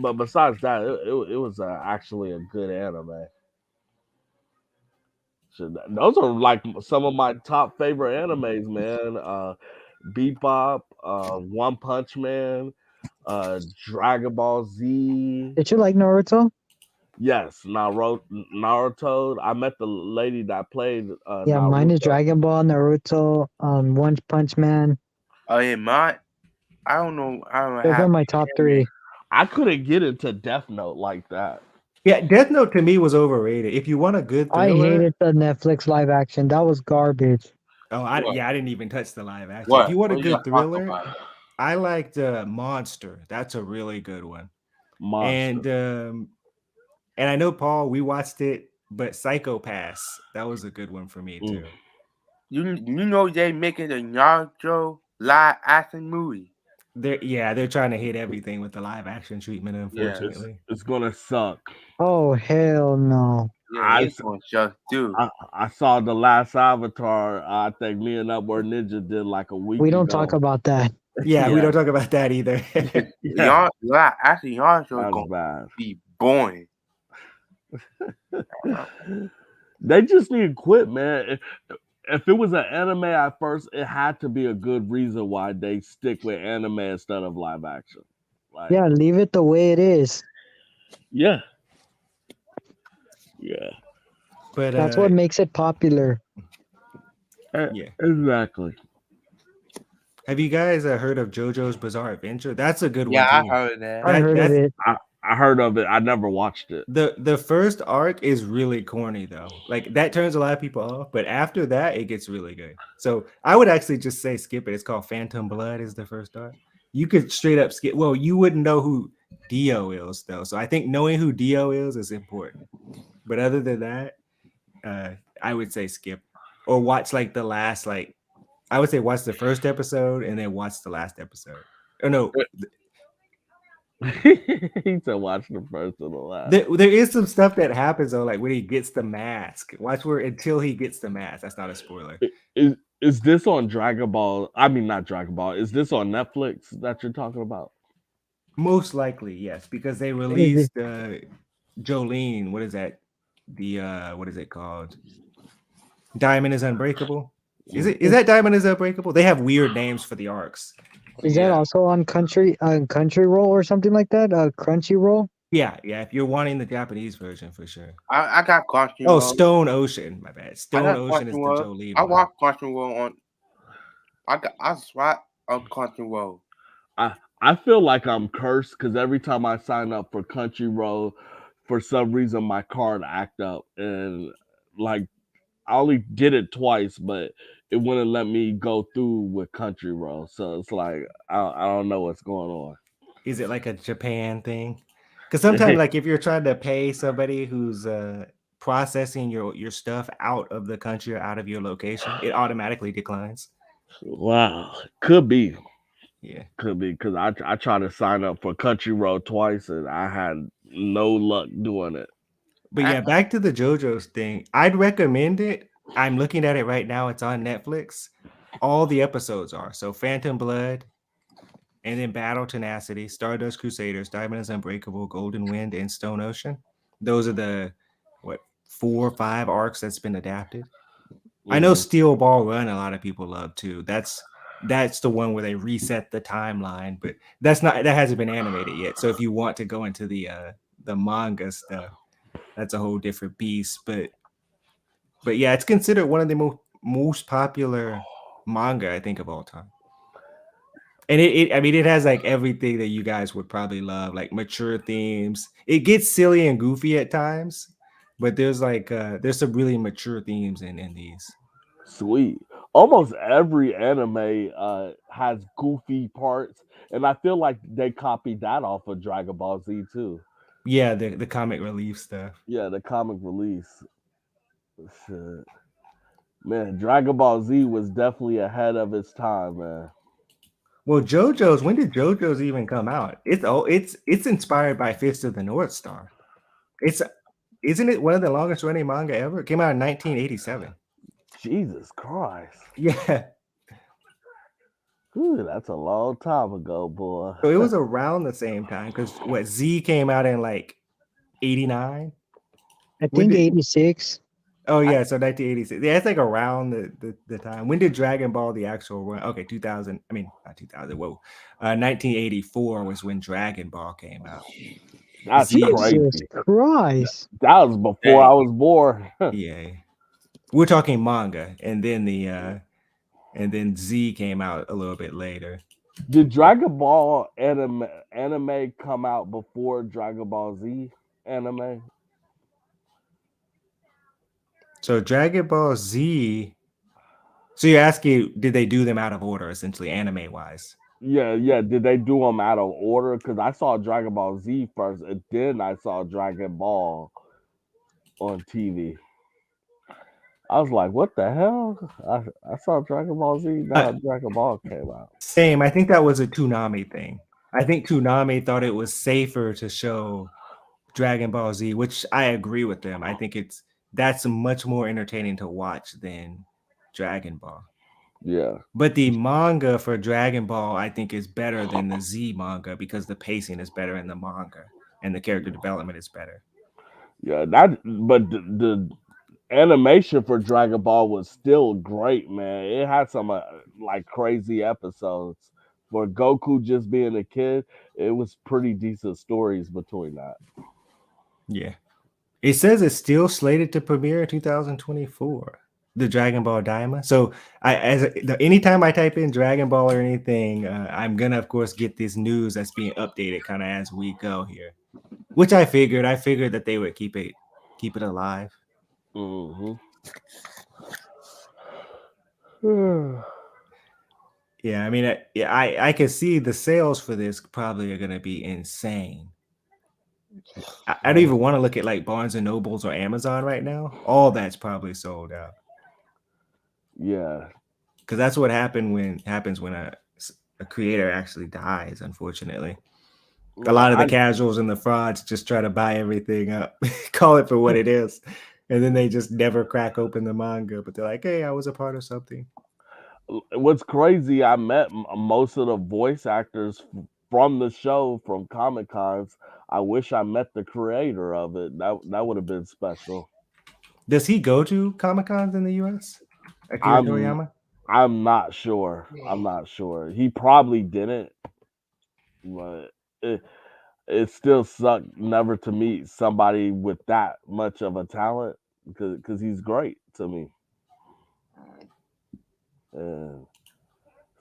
but besides that, it was actually a good anime. So those are like some of my top favorite animes, man. Bebop, One Punch Man, Dragon Ball Z. Did you like Naruto? Yes, Naruto. I met the lady that played Yeah, mine is Naruto. Dragon Ball, Naruto, One Punch Man. Oh yeah, mine. I don't know. I don't Those have are my top three. I couldn't get into Death Note like that. Yeah, Death Note to me was overrated. If you want a good I thriller, hated the Netflix live action. That was garbage. I What? didn't even touch the live action. If What? you want a What you good talking thriller, about? I liked Monster. That's a really good one. Monster. And I know Paul, we watched it, but Psychopaths, that was a good one for me too. You know they making a Naruto live action movie. They're trying to hit everything with the live action treatment, Yeah. unfortunately. It's gonna suck. Oh hell no. Yeah, it's gonna just do. I saw the last Avatar. I think me and Upward Ninja did like a week We don't ago. talk about that. Yeah, we Yeah. don't talk about that either. Yeah, Actually, Naruto that's is gonna bad. be boring. They just need to quit, man. If it was an anime at first, it had to be a good reason why they stick with anime instead of live action. Like, Yeah, leave it the way it is. yeah. But That's what makes it popular. yeah. Exactly. Have you guys heard of JoJo's Bizarre Adventure? That's a good Yeah, one I too. heard that. I heard of it. I heard of it. I never watched it. The first arc is really corny though. Like that turns a lot of people off, but after that it gets really good. So I would actually just say skip it. It's called Phantom Blood is the first arc. You could straight up skip. Well, you wouldn't know who Dio is though. So I think knowing who Dio is important. But other than that, I would say skip or watch like the last I would say watch the first episode and then watch the last episode. Oh no, He said watch the first and the last. there is some stuff that happens though, like when he gets the mask. Watch where until he gets the mask. That's not a spoiler. Is this on Dragon Ball? I mean, not Dragon Ball. Is this on Netflix that you're talking about? Most likely, yes, because they released Jolene. What is that? The what is it called? Diamond is Unbreakable. Is that Diamond is Unbreakable? They have weird names for the arcs. Is that also on Crunchyroll or something like that? Crunchyroll? Yeah. If you're wanting the Japanese version for sure. I got Crunchyroll. Oh, Stone Ocean. My bad. Stone Ocean is the Jolene. I watch Crunchyroll on. I swat on Crunchyroll. I feel like I'm cursed because every time I sign up for Crunchyroll, for some reason my card act up and like I only did it twice, but it wouldn't let me go through with Crunchyroll. So it's like I don't know what's going on. Is it like a Japan thing? Because sometimes, like if you're trying to pay somebody who's processing your stuff out of the country or out of your location, it automatically declines. Wow, could be. Yeah, could be because I tried to sign up for Crunchyroll twice and I had no luck doing it. But yeah, back to the JoJo's thing. I'd recommend it. I'm looking at it right now. It's on Netflix. All the episodes are. So Phantom Blood, and then Battle Tenacity, Stardust Crusaders, Diamond is Unbreakable, Golden Wind, and Stone Ocean. Those are the 4 or 5 arcs that's been adapted. I know Steel Ball Run a lot of people love too. That's the one where they reset the timeline, but that hasn't been animated yet. So if you want to go into the manga stuff, that's a whole different beast. But yeah, it's considered one of the most popular manga, I think, of all time. And it has like everything that you guys would probably love, like mature themes. It gets silly and goofy at times, but there's some really mature themes in these. Sweet. Almost every anime has goofy parts, and I feel like they copied that off of Dragon Ball Z too. Yeah, the comic relief stuff. Yeah, the comic release. Shit. Man, Dragon Ball Z was definitely ahead of its time, man. Well, JoJo's, when did JoJo's even come out? It's inspired by Fist of the North Star. Isn't it one of the longest running manga ever? It came out in 1987. Jesus Christ. Yeah. Ooh, that's a long time ago, boy. So it was around the same time because Z came out in like 89? I think 86. Oh yeah, so 1986. Yeah, it's like around the time. When did Dragon Ball the actual run? Okay, 2000. I mean, not 2000. Whoa, 1984 was when Dragon Ball came out. That's crazy. Jesus Christ. That was before I was born. Yeah, we're talking manga, and then and then Z came out a little bit later. Did Dragon Ball anime come out before Dragon Ball Z anime? So Dragon Ball Z. So you're asking, did they do them out of order, essentially, anime wise? Yeah. Did they do them out of order? Because I saw Dragon Ball Z first, and then I saw Dragon Ball on TV. I was like, what the hell? I saw Dragon Ball Z, now Dragon Ball came out. Same. I think that was a Toonami thing. I think Toonami thought it was safer to show Dragon Ball Z, which I agree with them. I think that's much more entertaining to watch than Dragon Ball. Yeah. But the manga for Dragon Ball, I think, is better than the Z manga because the pacing is better in the manga and the character development is better. Yeah, but the animation for Dragon Ball was still great, man. It had some like crazy episodes. For Goku just being a kid, it was pretty decent stories between that. Yeah. It says it's still slated to premiere in 2024, the Dragon Ball Daima. So anytime I type in Dragon Ball or anything, I'm gonna of course get this news that's being updated kind of as we go here. Which I figured that they would keep it alive. Mm-hmm. Yeah, I mean, I can see the sales for this probably are going to be insane. I don't even want to look at like Barnes and Nobles or Amazon right now. All that's probably sold out. Yeah, because that's what happens when a creator actually dies. Unfortunately, a lot of the casuals and the frauds just try to buy everything up, call it for what it is, and then they just never crack open the manga. But they're like, "Hey, I was a part of something." What's crazy, I met most of the voice actors from the show from Comic Cons. I wish I met the creator of it. That would have been special. Does he go to Comic Cons in the US? Akira Toriyama? I'm not sure. I'm not sure. He probably didn't, but it still sucked never to meet somebody with that much of a talent because he's great to me. And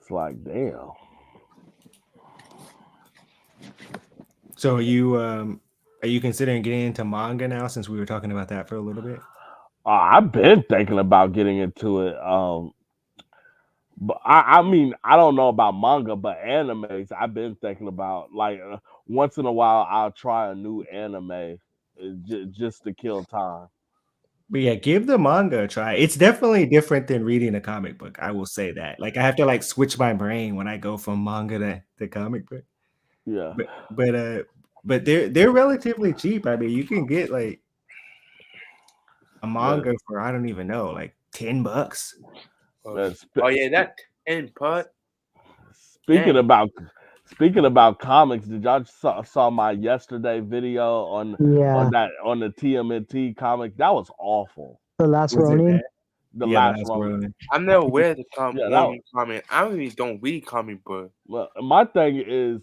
it's like, damn. So are you considering getting into manga now since we were talking about that for a little bit? I've been thinking about getting into it. But I mean, I don't know about manga, but animes, I've been thinking about like once in a while I'll try a new anime just to kill time. But yeah, give the manga a try. It's definitely different than reading a comic book. I will say that. Like I have to like switch my brain when I go from manga to comic book. Yeah. But they're relatively cheap. I mean, you can get like a manga for I don't even know, like $10. Oh yeah, that 10 pot. Speaking about comics, did y'all saw my yesterday video on the TMNT comic? That was awful. The Last Ronin? The Yeah, last that's Ronin. Ronin. I'm never aware of the Yeah, comment. I really don't read comic book. well, my thing is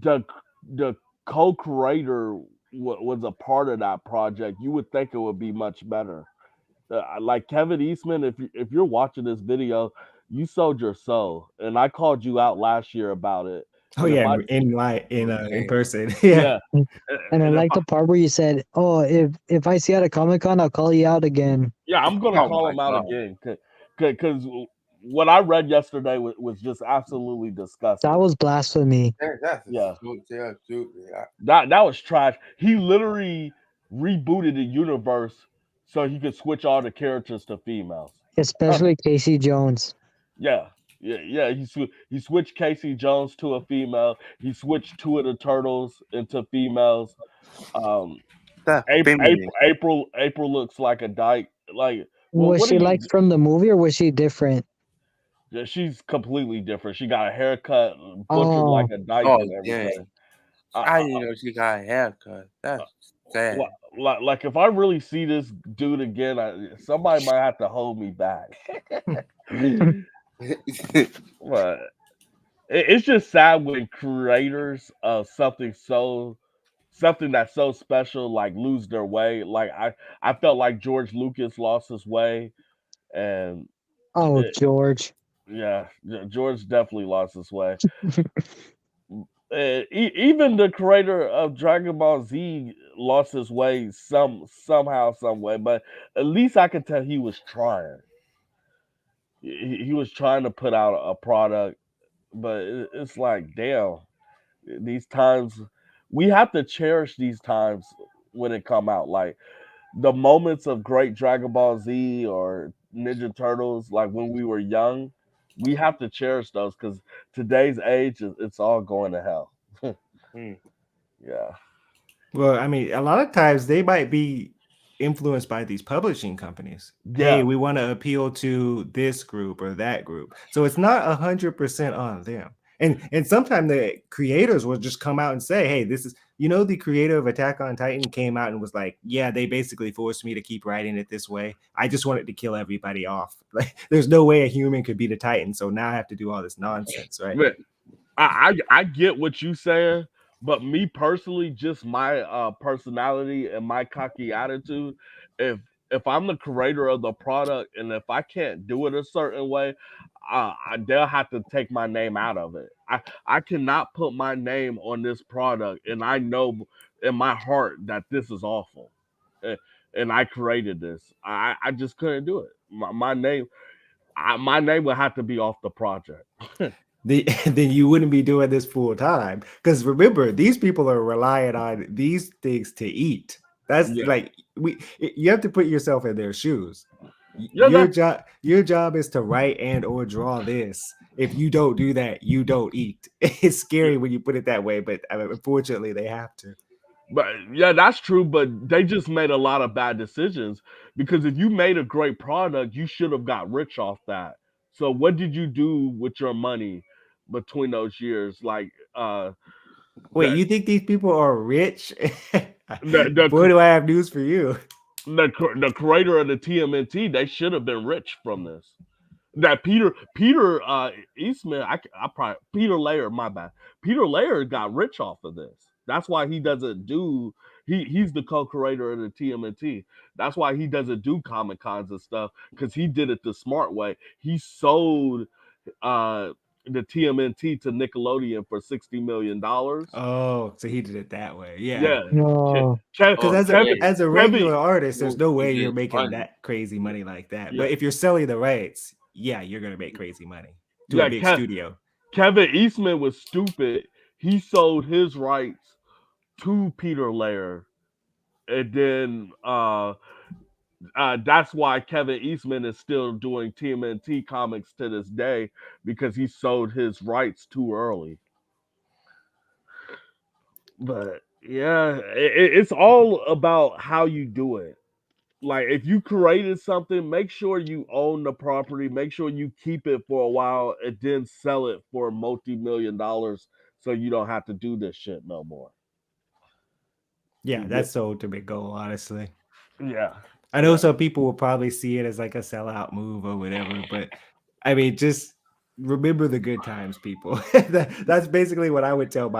the co-creator was a part of that project. You would think it would be much better. Like Kevin Eastman, if you're watching this video, you sold your soul, and I called you out last year about it. Oh And if yeah, I in person. Yeah. yeah, And I and if like the part where you said, "Oh, if I see you at a Comic-Con, I'll call you out again." yeah, I'm gonna Oh call my him out god. again because what I read yesterday was just absolutely That disgusting. was blasphemy. That's Yeah, absolutely. that was trash. He literally rebooted the universe so he could switch all the characters to females. Especially Casey Jones. Yeah, yeah. He switched Casey Jones to a female. He switched two of the turtles into females. Um, That's feminine. April looks like a dyke. Like, Was what are she you? like from the movie or was she different? Yeah, she's completely different. She got a haircut, butchered like Oh, a dyke Oh and dang. everything. I didn't know she got a haircut. That's sad. Like if I really see this dude again, somebody might have to hold me back. But it's just sad when creators of something that's so special like lose their way. Like I felt like George Lucas lost his way, and oh, it, George. yeah, George definitely lost his way. Even the creator of Dragon Ball Z lost his way somehow, some way. But at least I could tell he was trying. He was trying to put out a product, but it's like, damn, these times we have to cherish these times when it come out. Like the moments of great Dragon Ball Z or Ninja Turtles, like when we were young, we have to cherish those because today's age, it's all going to hell. Hmm. Yeah. Well, I mean, a lot of times they might be influenced by these publishing companies. Hey, Yeah. we want to appeal to this group or that group. So it's not 100% on them. And sometimes the creators will just come out and say, hey, this is, the creator of Attack on Titan came out and was like, yeah, they basically forced me to keep writing it this way. I just wanted to kill everybody off. Like, there's no way a human could beat a Titan. So now I have to do all this nonsense, right? But I get what you saying, but me personally, just my personality and my cocky attitude, if if I'm the creator of the product and if I can't do it a certain way, they'll have to take my name out of it. I cannot put my name on this product, and I know in my heart that this is awful, and, and I created this. I just couldn't do it. My name would have to be off the project. Then you wouldn't be doing this full time. Because remember, these people are relying on these things to eat. That's Yeah, like you have to put yourself in their shoes. yeah, Your job is to write and or draw this. If you don't do that, you don't eat. It's scary when you put it that way, but unfortunately they have to. but yeah, that's true. But they just made a lot of bad decisions because if you made a great product, you should have got rich off that. So what did you do with your money between those years? Like Wait, the you think these people are rich? the Boy, do I have news for you. the creator of the TMNT, they should have been rich from this. That Peter Eastman, I probably Peter Laird, my bad. Peter Laird got rich off of this. That's why he doesn't do he's the co-creator of the TMNT. That's why he doesn't do Comic Cons and stuff because he did it the smart way. He sold uh the TMNT to Nickelodeon for $60 million. Oh, so he did it that way. Yeah. Yeah, No. Because Oh dang. as a Kevin, regular artist, there's no way He you're gets making money. that crazy money like that. yeah, But if you're selling the rights, yeah, you're gonna make crazy money to a yeah. big studio. Kevin Eastman was stupid. He sold his rights to Peter Laird, and then that's why Kevin Eastman is still doing TMNT comics to this day because he sold his rights too early. But yeah, it's all about how you do it. Like if you created something, make sure you own the property, make sure you keep it for a while, and then sell it for multi-million dollars so you don't have to do this shit no more. Yeah, You get that's the ultimate goal, honestly. yeah. I know some people will probably see it as like a sellout move or whatever, but I mean, just remember the good times, people. That's basically what I would tell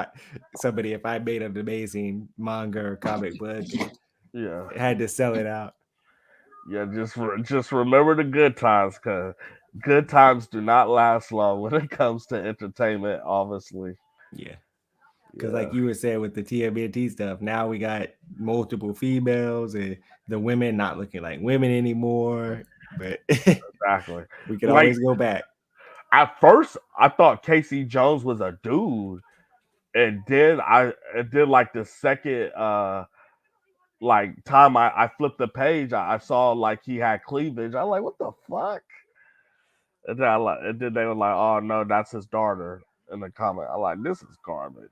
somebody if I made an amazing manga or comic book and Yeah, had to sell it out. yeah. Just remember the good times, cause good times do not last long when it comes to entertainment. Obviously, Yeah. Because yeah, like you were saying with the TMNT stuff, now we got multiple females and the women not looking like women anymore. But exactly. we can Like always go back. at first, I thought Casey Jones was a dude, and then it did like the second like time I flipped the page, I saw like he had cleavage. I'm like, what the fuck? And then they were like, oh no, that's his daughter in the comment. I'm like, this is garbage.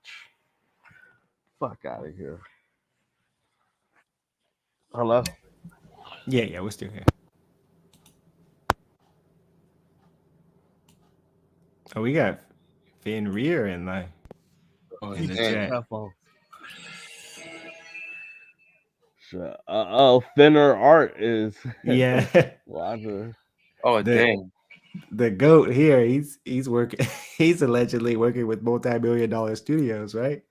Fuck out of here. Hello? Yeah, we're still here. Oh, we got Finn Rear in the chat. Headphones. Shit. Thinner art is Yeah. watching. Oh, the dang. the goat here, he's working he's allegedly working with multi-million-dollar studios, right?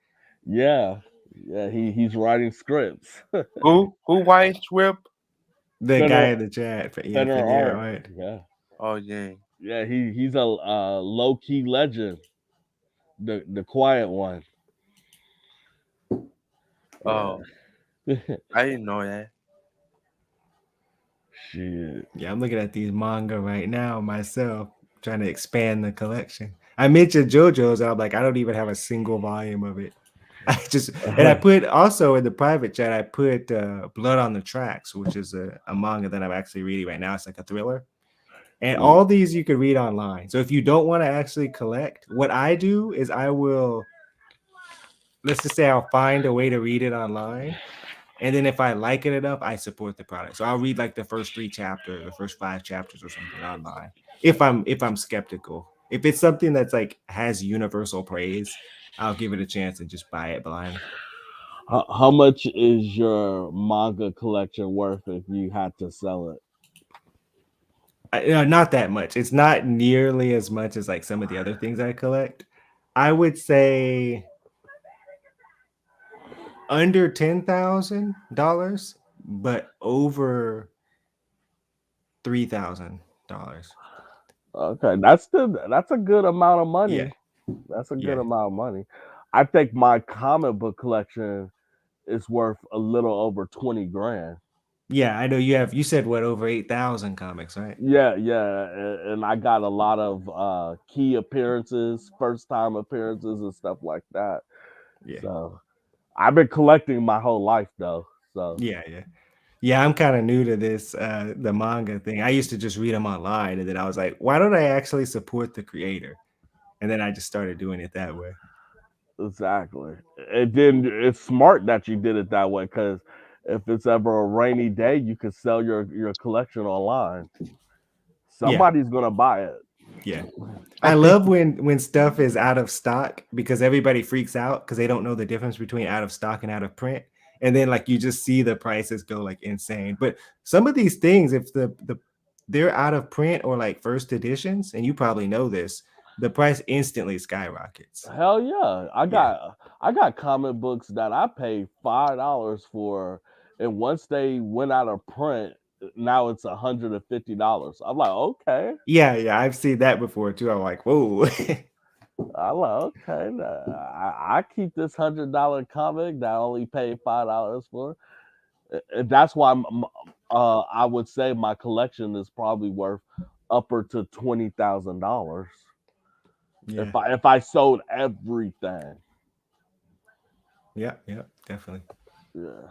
Yeah. Yeah, he's writing scripts. Who white script? The Thinner, guy in the chat, yeah, thinner Finn Rear art. art. Yeah. Oh, dang. Yeah, he's a low key legend. The quiet one. Oh, Yeah. I didn't know that. Shit. Yeah, I'm looking at these manga right now myself, trying to expand the collection. I mentioned JoJo's, and I'm like, I don't even have a single volume of it. I put also in the private chat, I put Blood on the Tracks, which is a manga that I'm actually reading right now. It's like a thriller. And all these you can read online. So if you don't want to actually collect, what I do is let's just say I'll find a way to read it online. And then if I like it enough, I support the product. So I'll read like the first 3 chapters, the first 5 chapters or something online. If I'm skeptical. If it's something that's like has universal praise, I'll give it a chance and just buy it blind. How much is your manga collection worth if you had to sell it? Not that much. It's not nearly as much as like some of the other things I collect. I would say under $10,000, but over $3,000. Okay, that's a good amount of money. Yeah. That's a good amount of money. I think my comic book collection is worth a little over 20 grand. Yeah, I know you said what, over 8,000 comics, right? Yeah, and I got a lot of key appearances, first time appearances and stuff like that. Yeah. So I've been collecting my whole life though. So yeah, I'm kind of new to this the manga thing. I used to just read them online, and then I was like, why don't I actually support the creator? And then I just started doing it that way. Exactly. And then it's smart that you did it that way, because if it's ever a rainy day, you can sell your collection online. Somebody's gonna buy it. Yeah. I love when stuff is out of stock, because everybody freaks out because they don't know the difference between out of stock and out of print. And then like you just see the prices go like insane. But some of these things, if they're out of print or like first editions, and you probably know this, the price instantly skyrockets. Hell yeah. I got comic books that I paid $5 for, and once they went out of print, now it's $150. I'm like, okay. Yeah, I've seen that before too. I'm like, whoa. I'm like, okay, I keep this $100 comic that I only paid $5 for. And that's why I would say my collection is probably worth upper to $20,000. Yeah. If I sold everything. Yeah, definitely. Yeah.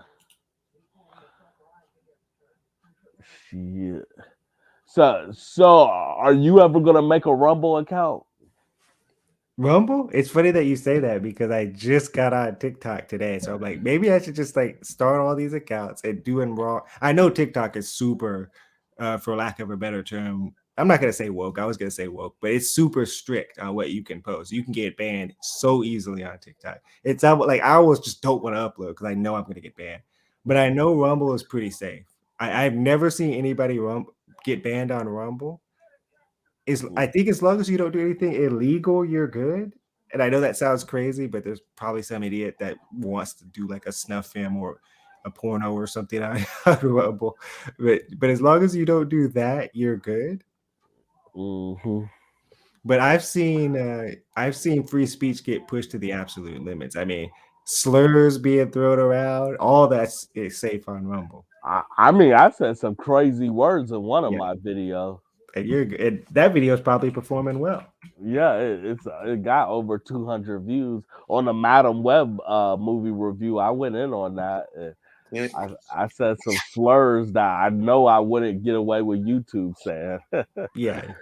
Shit. So are you ever gonna make a Rumble account? Rumble? It's funny that you say that, because I just got on TikTok today. So I'm like, maybe I should just like start all these accounts and doing raw. I know TikTok is super, for lack of a better term, I'm not gonna say woke. I was gonna say woke, but it's super strict on what you can post. You can get banned so easily on TikTok. It's like I always just don't want to upload because I know I'm gonna get banned. But I know Rumble is pretty safe. I've never seen anybody get banned on Rumble. I think as long as you don't do anything illegal, you're good. And I know that sounds crazy, but there's probably some idiot that wants to do like a snuff film or a porno or something on Rumble. But as long as you don't do that, you're good. Mm-hmm. But I've seen free speech get pushed to the absolute limits. I mean, slurs being thrown around, all that's is safe on Rumble. I mean, I said some crazy words in one of Yeah. my videos. And you're good. That video is probably performing well. Yeah, it got over 200 views on the Madam Web movie review. I went in on that. I said some slurs that I know I wouldn't get away with YouTube saying. Yeah.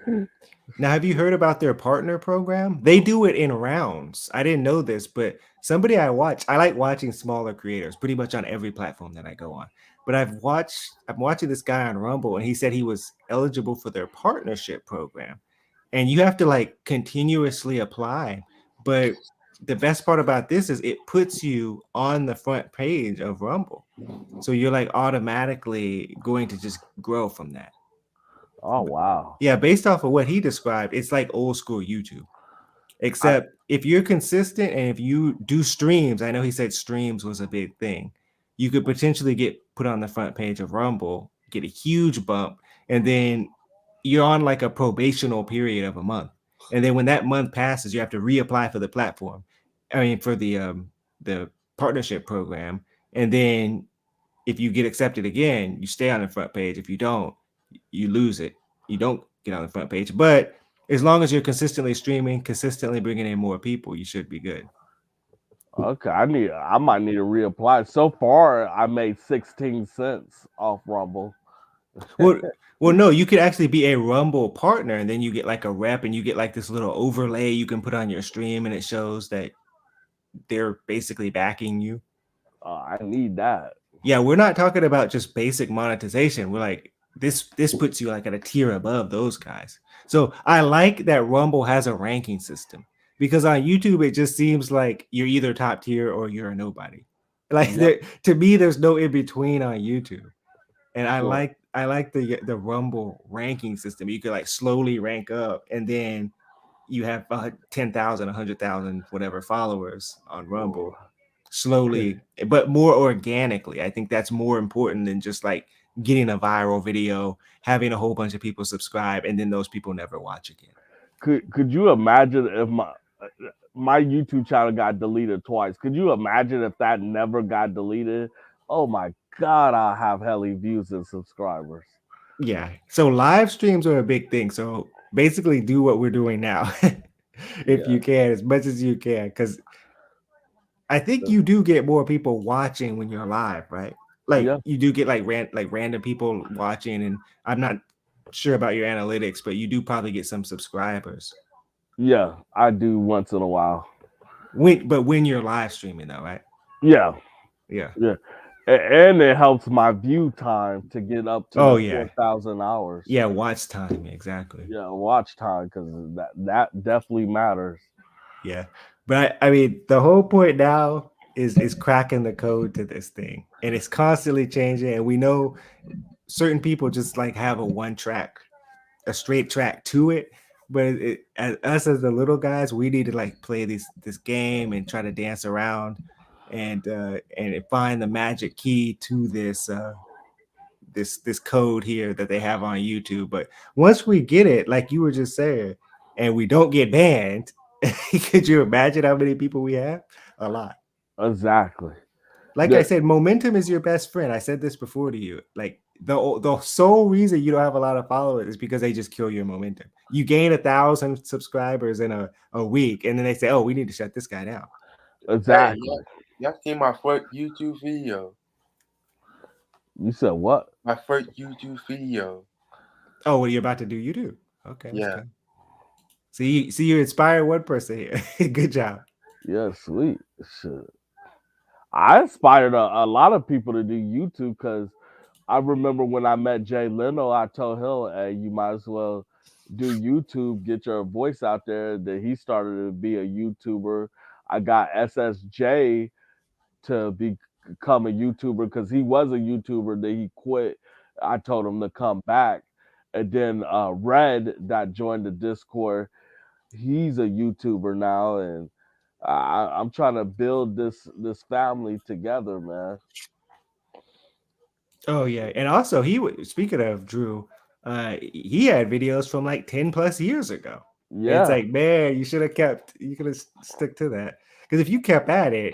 Now, have you heard about their partner program? They do it in rounds. I didn't know this, but somebody I like watching smaller creators pretty much on every platform that I go on. But I'm watching this guy on Rumble, and he said he was eligible for their partnership program. And you have to like continuously apply. But the best part about this is it puts you on the front page of Rumble. So you're like automatically going to just grow from that. Oh wow. Yeah, based off of what he described, it's like old school YouTube. Except if you're consistent and if you do streams, I know he said streams was a big thing. You could potentially get put on the front page of Rumble, get a huge bump, and then you're on like a probational period of a month. And then when that month passes, you have to reapply for the platform. I mean, for the partnership program. And then if you get accepted again, you stay on the front page. If you don't, you lose it. You don't get on the front page. But as long as you're consistently streaming, consistently bringing in more people, you should be good. Okay, I might need to reapply. So far, I made 16 cents off Rumble. Well, no, you could actually be a Rumble partner, and then you get like a rep, and you get like this little overlay you can put on your stream, and it shows that they're basically backing you. I need that. Yeah, we're not talking about just basic monetization. We're like this puts you like at a tier above those guys. So I like that Rumble has a ranking system, because on YouTube it just seems like you're either top tier or you're a nobody. Like to me, there's no in between on YouTube. And I like the Rumble ranking system. You could like slowly rank up, and then you have 10,000, 100,000, whatever followers on Rumble. Slowly, but more organically. I think that's more important than just like getting a viral video, having a whole bunch of people subscribe, and then those people never watch again. Could you imagine if my YouTube channel got deleted twice? Could you imagine if that never got deleted? Oh my God, I'll have hella views and subscribers. Yeah. So live streams are a big thing. So basically do what we're doing now. If you can, as much as you can, because I think you do get more people watching when you're live, right? Like you do get like random people watching, and I'm not sure about your analytics, but you do probably get some subscribers. Yeah, I do once in a while. When you're live streaming though, right? Yeah. Yeah. And it helps my view time to get up to 4,000 hours. Yeah, watch time, exactly. Yeah, watch time, because that definitely matters. Yeah. But I mean, the whole point now is cracking the code to this thing, and it's constantly changing. And we know certain people just like have a straight track to it. But us as the little guys, we need to like play this game and try to dance around and find the magic key to this code here that they have on YouTube. But once we get it, like you were just saying, and we don't get banned, could you imagine how many people we have? A lot. Exactly. Like I said, momentum is your best friend. I said this before to you. Like the sole reason you don't have a lot of followers is because they just kill your momentum. You gain 1,000 subscribers in a week, and then they say, "Oh, we need to shut this guy down." Exactly. Hey, y'all seen my first YouTube video? You said what? My first YouTube video. Oh, what are you about to do? You do. Okay. Yeah. Okay. See, you inspire one person here. Good job. Yeah, sweet. Shit. I inspired a lot of people to do YouTube, because I remember when I met Jay Leno, I told him, hey, you might as well do YouTube, get your voice out there. That he started to be a YouTuber. I got SSJ to become a YouTuber, because he was a YouTuber, then he quit I told him to come back. And then Red that joined the Discord, he's a YouTuber now, and I'm trying to build this family together, man. Oh yeah, and also speaking of Drew, he had videos from like 10 plus years ago. It's Yeah. like, man, you could have stuck to that, because if you kept at it,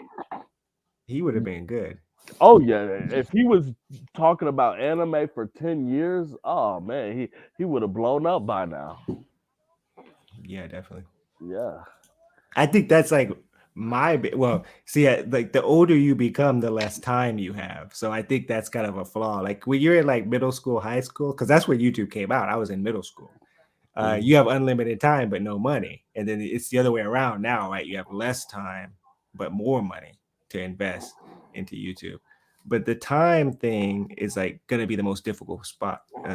he would have been good. Oh yeah, if he was talking about anime for 10 years, oh man, he would have blown up by now. Yeah, definitely. Yeah. I think that's like like the older you become, the less time you have. So I think that's kind of a flaw. Like when you're in like middle school, high school, because that's where YouTube came out. I was in middle school. You have unlimited time but no money, and then it's the other way around now, right? You have less time but more money to invest into YouTube. But the time thing is like going to be the most difficult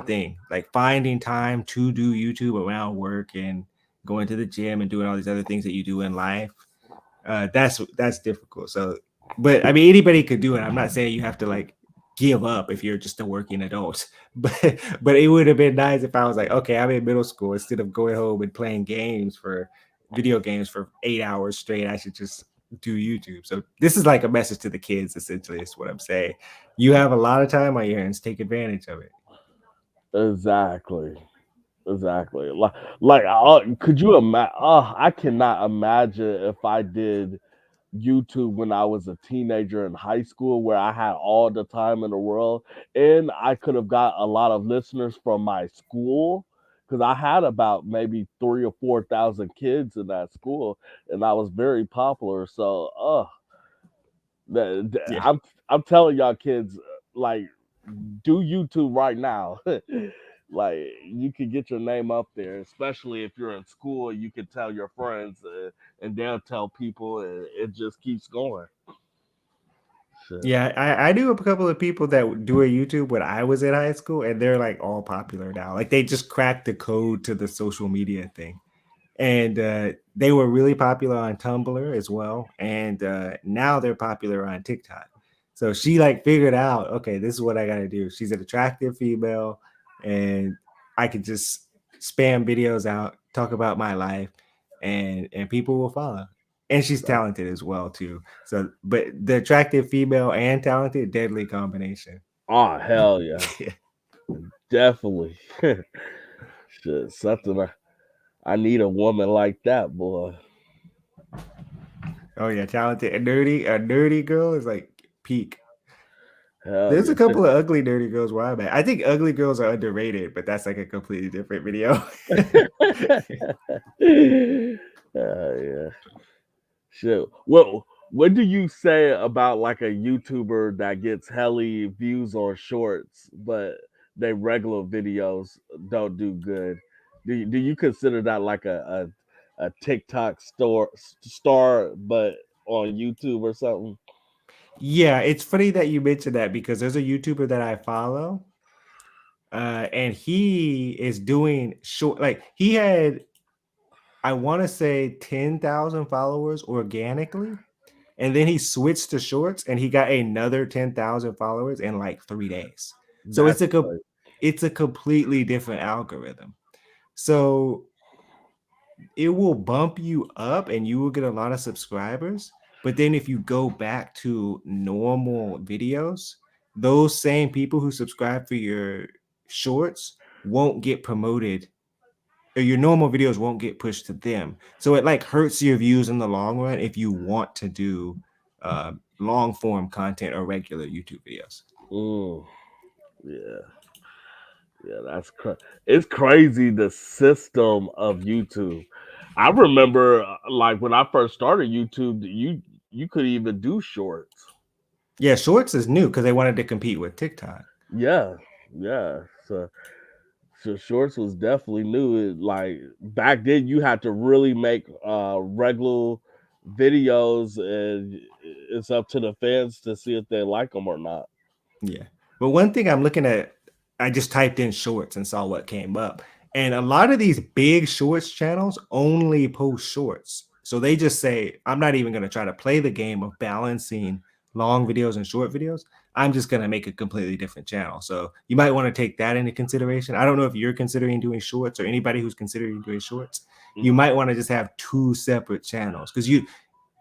thing, like finding time to do YouTube around work and going to the gym and doing all these other things that you do in life. That's difficult. So, but I mean, anybody could do it. I'm not saying you have to like give up if you're just a working adult, but it would have been nice if I was like, okay, I'm in middle school, instead of going home and playing video games for 8 hours straight, I should just do YouTube. So this is like a message to the kids, essentially, is what I'm saying. You have a lot of time on your hands, take advantage of it. Exactly. Exactly. Could you imagine? I cannot imagine if I did YouTube when I was a teenager in high school, where I had all the time in the world, and I could have got a lot of listeners from my school, because I had about maybe 3 or 4 thousand kids in that school, and I was very popular. So, Yeah. I'm telling y'all kids, like, do YouTube right now. Like, you can get your name up there, especially if you're in school. You can tell your friends, and they'll tell people, and it just keeps going. Shit. Yeah, I knew a couple of people that do a YouTube when I was in high school, and they're like all popular now. Like they just cracked the code to the social media thing, and they were really popular on Tumblr as well, and now they're popular on TikTok. So she like figured out, okay, this is what I got to do. She's an attractive female, and I could just spam videos out, talk about my life, and people will follow. And she's talented as well too. So, but the attractive female and talented, deadly combination. Oh hell yeah, definitely. Shit, something I need a woman like that, boy. Oh yeah, talented. A nerdy girl is like peak. Hell There's yeah. a couple of ugly nerdy girls where I'm at. I think ugly girls are underrated, but that's like a completely different video. Yeah. Shit. Well, what do you say about like a YouTuber that gets helly views on shorts, but their regular videos don't do good? Do you consider that like a TikTok star, but on YouTube or something? Yeah, it's funny that you mentioned that, because there's a YouTuber that I follow, and he is doing short. Like he had, I want to say 10,000 followers organically, and then he switched to shorts, and he got another 10,000 followers in like 3 days. So That's like, it's a completely different algorithm. So it will bump you up and you will get a lot of subscribers. But then if you go back to normal videos, those same people who subscribe for your shorts won't get promoted, or your normal videos won't get pushed to them. So it like hurts your views in the long run if you want to do long form content or regular YouTube videos. yeah. Yeah, it's crazy, the system of YouTube. I remember like when I first started YouTube, you could even do shorts. Yeah, shorts is new because they wanted to compete with TikTok. Yeah, yeah. So shorts was definitely new. Like back then, you had to really make regular videos, and it's up to the fans to see if they like them or not. Yeah. But one thing I'm looking at, I just typed in shorts and saw what came up. And a lot of these big shorts channels only post shorts. So they just say, I'm not even going to try to play the game of balancing long videos and short videos. I'm just going to make a completely different channel. So you might want to take that into consideration. I don't know if you're considering doing shorts or anybody who's considering doing shorts. You might want to just have 2 separate channels because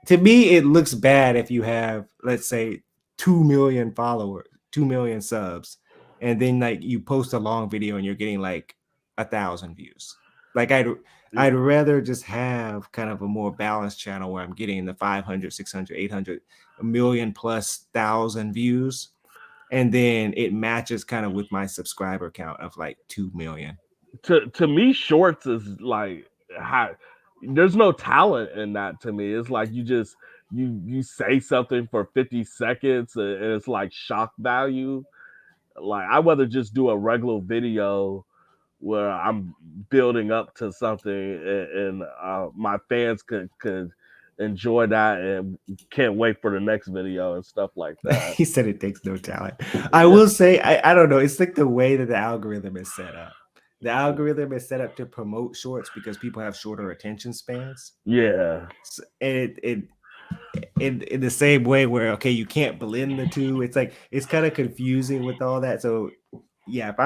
to me, it looks bad if you have, let's say, 2 million followers, 2 million subs, and then like you post a long video and you're getting like 1,000 views. Like I'd rather just have kind of a more balanced channel where I'm getting the 500, 600, 800, a million plus 1,000 views, and then it matches kind of with my subscriber count of like 2 million. To me, shorts is like there's no talent in that. To me, it's like you say something for 50 seconds and it's like shock value. Like I'd rather just do a regular video where I'm building up to something and my fans could enjoy that and can't wait for the next video and stuff like that. He said it takes no talent. I will say, I don't know. It's like the way that the algorithm is set up. The algorithm is set up to promote shorts because people have shorter attention spans. Yeah. So in the same way where, okay, you can't blend the two. It's like, it's kind of confusing with all that. So yeah, if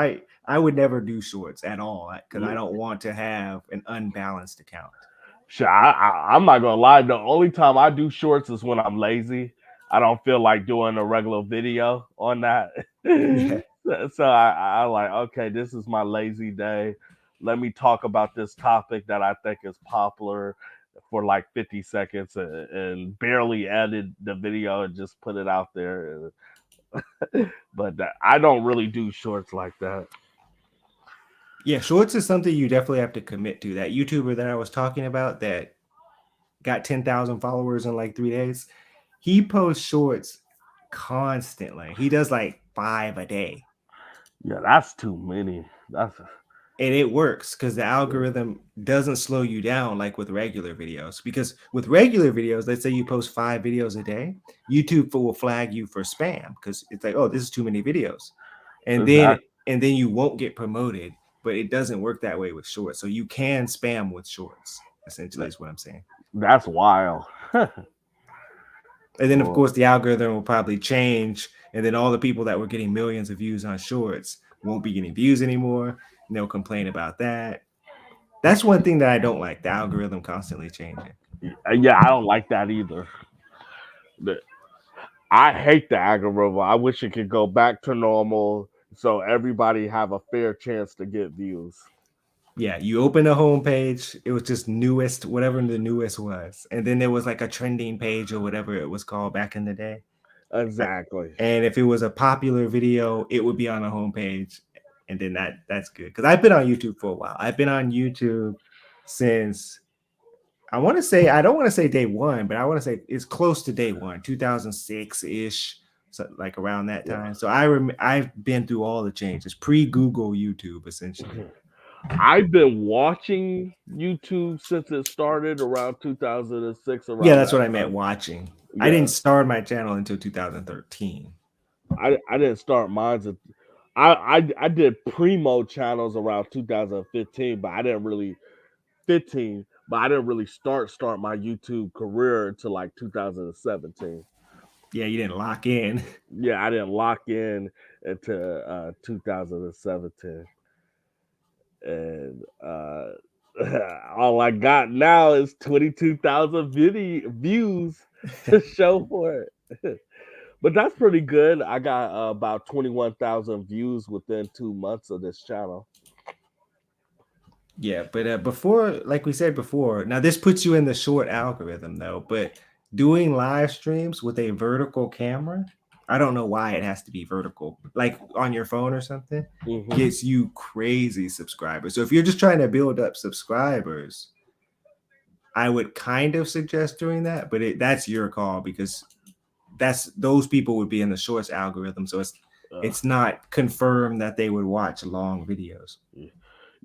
I would never do shorts at all because I don't want to have an unbalanced account. Sure, I'm not gonna lie. The only time I do shorts is when I'm lazy. I don't feel like doing a regular video on that. Yeah. So I like, okay, this is my lazy day. Let me talk about this topic that I think is popular for like 50 seconds and barely edit the video and just put it out there. But I don't really do shorts like that. Yeah, shorts is something you definitely have to commit to. That YouTuber that I was talking about that got 10,000 followers in like 3 days, he posts shorts constantly. He does like 5 a day. Yeah, that's too many. And it works because the algorithm doesn't slow you down like with regular videos. Because with regular videos, let's say you post 5 videos a day, YouTube will flag you for spam because it's like, oh, this is too many videos. And then you won't get promoted. But it doesn't work that way with shorts. So you can spam with shorts, essentially, is what I'm saying. That's wild. And then, of course, the algorithm will probably change. And then all the people that were getting millions of views on shorts won't be getting views anymore. And they'll complain about that. That's one thing that I don't like, the algorithm constantly changing. Yeah, I don't like that either. I hate the algorithm. I wish it could go back to normal so everybody have a fair chance to get views. Yeah, you open a homepage, it was just newest, whatever the newest was. And then there was like a trending page or whatever it was called back in the day. Exactly. And if it was a popular video, it would be on the homepage. And then that's good. Because I've been on YouTube for a while. I've been on YouTube since, I don't want to say day one, but I want to say it's close to day one, 2006-ish. So like around that time. So I've been through all the changes, pre-Google YouTube, essentially. I've been watching YouTube since it started around 2006. Yeah, that's what I meant, watching. Yeah. I didn't start my channel until 2013. I didn't start mine. I did primo channels around 2015, but I didn't really start my YouTube career until like 2017. Yeah, you didn't lock in. Yeah, I didn't lock in until 2017. And all I got now is 22,000 views to show for it. But that's pretty good. I got about 21,000 views within 2 months of this channel. Yeah, but before, like we said before, now this puts you in the short algorithm though, but doing live streams with a vertical camera, I don't know why it has to be vertical, like on your phone or something, gets you crazy subscribers. So if you're just trying to build up subscribers, I would kind of suggest doing that, but that's your call because those people would be in the shorts algorithm. So it's not confirmed that they would watch long videos.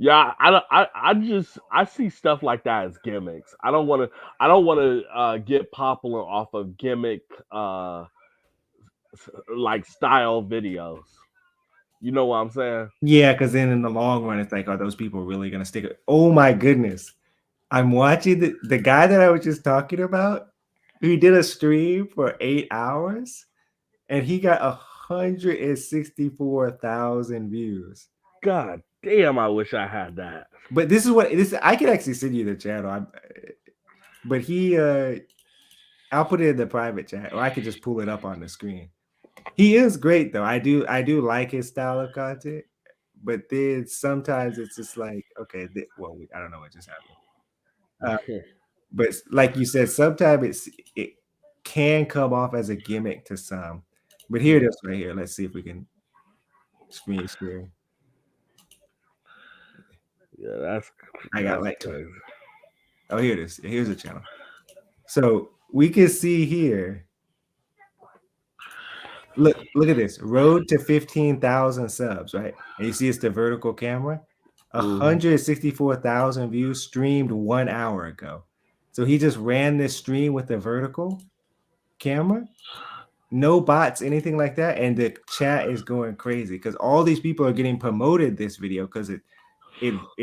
Yeah, I see stuff like that as gimmicks. I don't want to get popular off of gimmick like style videos. You know what I'm saying? Yeah, because then in the long run, it's like, are those people really gonna stick it? Oh my goodness. I'm watching the guy that I was just talking about. He did a stream for 8 hours and he got 164,000 views. God damn, I wish I had that. But this is what this. I can actually send you the channel. But I'll put it in the private chat, or I could just pull it up on the screen. He is great though. I do like his style of content, but then sometimes it's just like, okay, I don't know what just happened. But like you said, sometimes it can come off as a gimmick to some. But here it is right here. Let's see if we can screen share. Yeah, I got like crazy. Oh, here it is. Here's the channel. So we can see here. Look at this. Road to 15,000 subs, right? And you see it's the vertical camera. 164,000 views streamed 1 hour ago. So he just ran this stream with the vertical camera. No bots, anything like that. And the chat is going crazy because all these people are getting promoted this video because it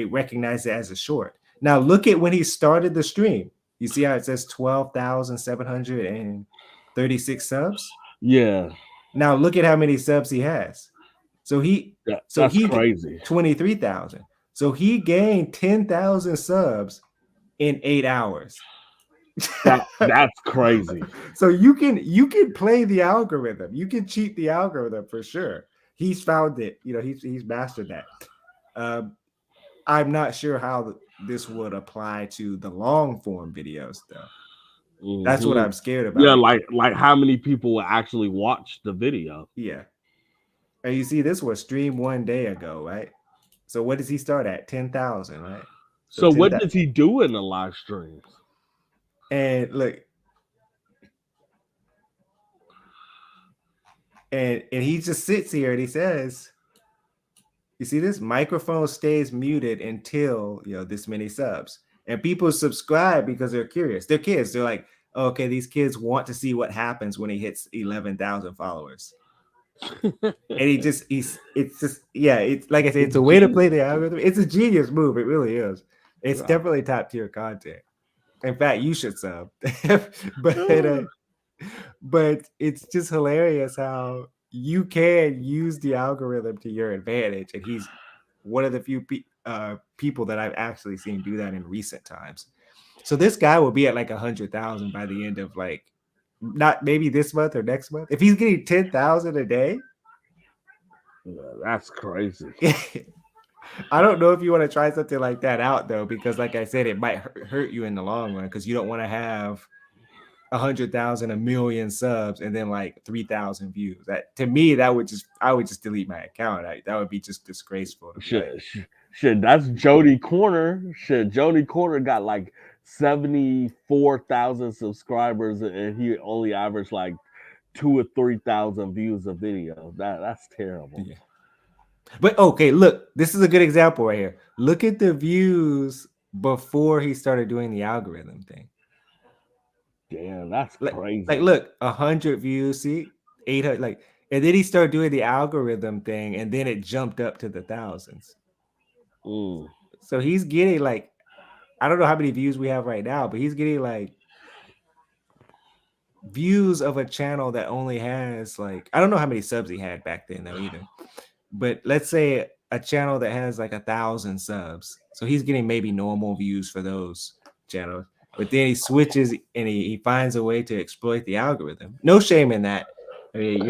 recognized it as a short. Now look at when he started the stream. You see how it says 12,736 subs? Yeah. Now look at how many subs he has. So that's crazy. 23,000. So he gained 10,000 subs in 8 hours. That's crazy. So you can play the algorithm. You can cheat the algorithm for sure. He's found it. He's mastered that. I'm not sure how this would apply to the long form videos though. That's what I'm scared about. Yeah, like how many people will actually watch the video? Yeah. And you see, this was streamed 1 day ago, right? So what does he start at? 10,000, right? So what does he do in the live streams? And look, and he just sits here and he says, you see this? Microphone stays muted until this many subs. And people subscribe because they're curious. They're kids. They're like, oh, okay, these kids want to see what happens when he hits 11,000 followers. And it's like I said, it's a way to play the algorithm. It's a genius move. It really is. It's definitely top tier content. In fact, you should sub. But it's just hilarious how you can use the algorithm to your advantage. And he's one of the few people that I've actually seen do that in recent times. So this guy will be at like 100,000 by the end of like, not maybe this month or next month. If he's getting 10,000 a day, that's crazy. I don't know if you want to try something like that out though, because like I said, it might hurt you in the long run because you don't want to have 100,000, 1 million subs, and then like 3,000 views. That to me, I would just delete my account. That would be just disgraceful. Shit, that's Jody Corner. Shit, Jody Corner got like 74,000 subscribers, and he only averaged like 2,000 or 3,000 views a video. That's terrible. Yeah. But okay, look, this is a good example right here. Look at the views before he started doing the algorithm thing. Damn, that's crazy. Like, look, 100 views, see, 800, and then he started doing the algorithm thing, and then it jumped up to the thousands. So he's getting like, I don't know how many views we have right now, but he's getting like views of a channel that only has like, I don't know how many subs he had back then though either. But let's say a channel that has like 1,000 subs. So he's getting maybe normal views for those channels. But then he switches and he finds a way to exploit the algorithm. No shame in that. I mean,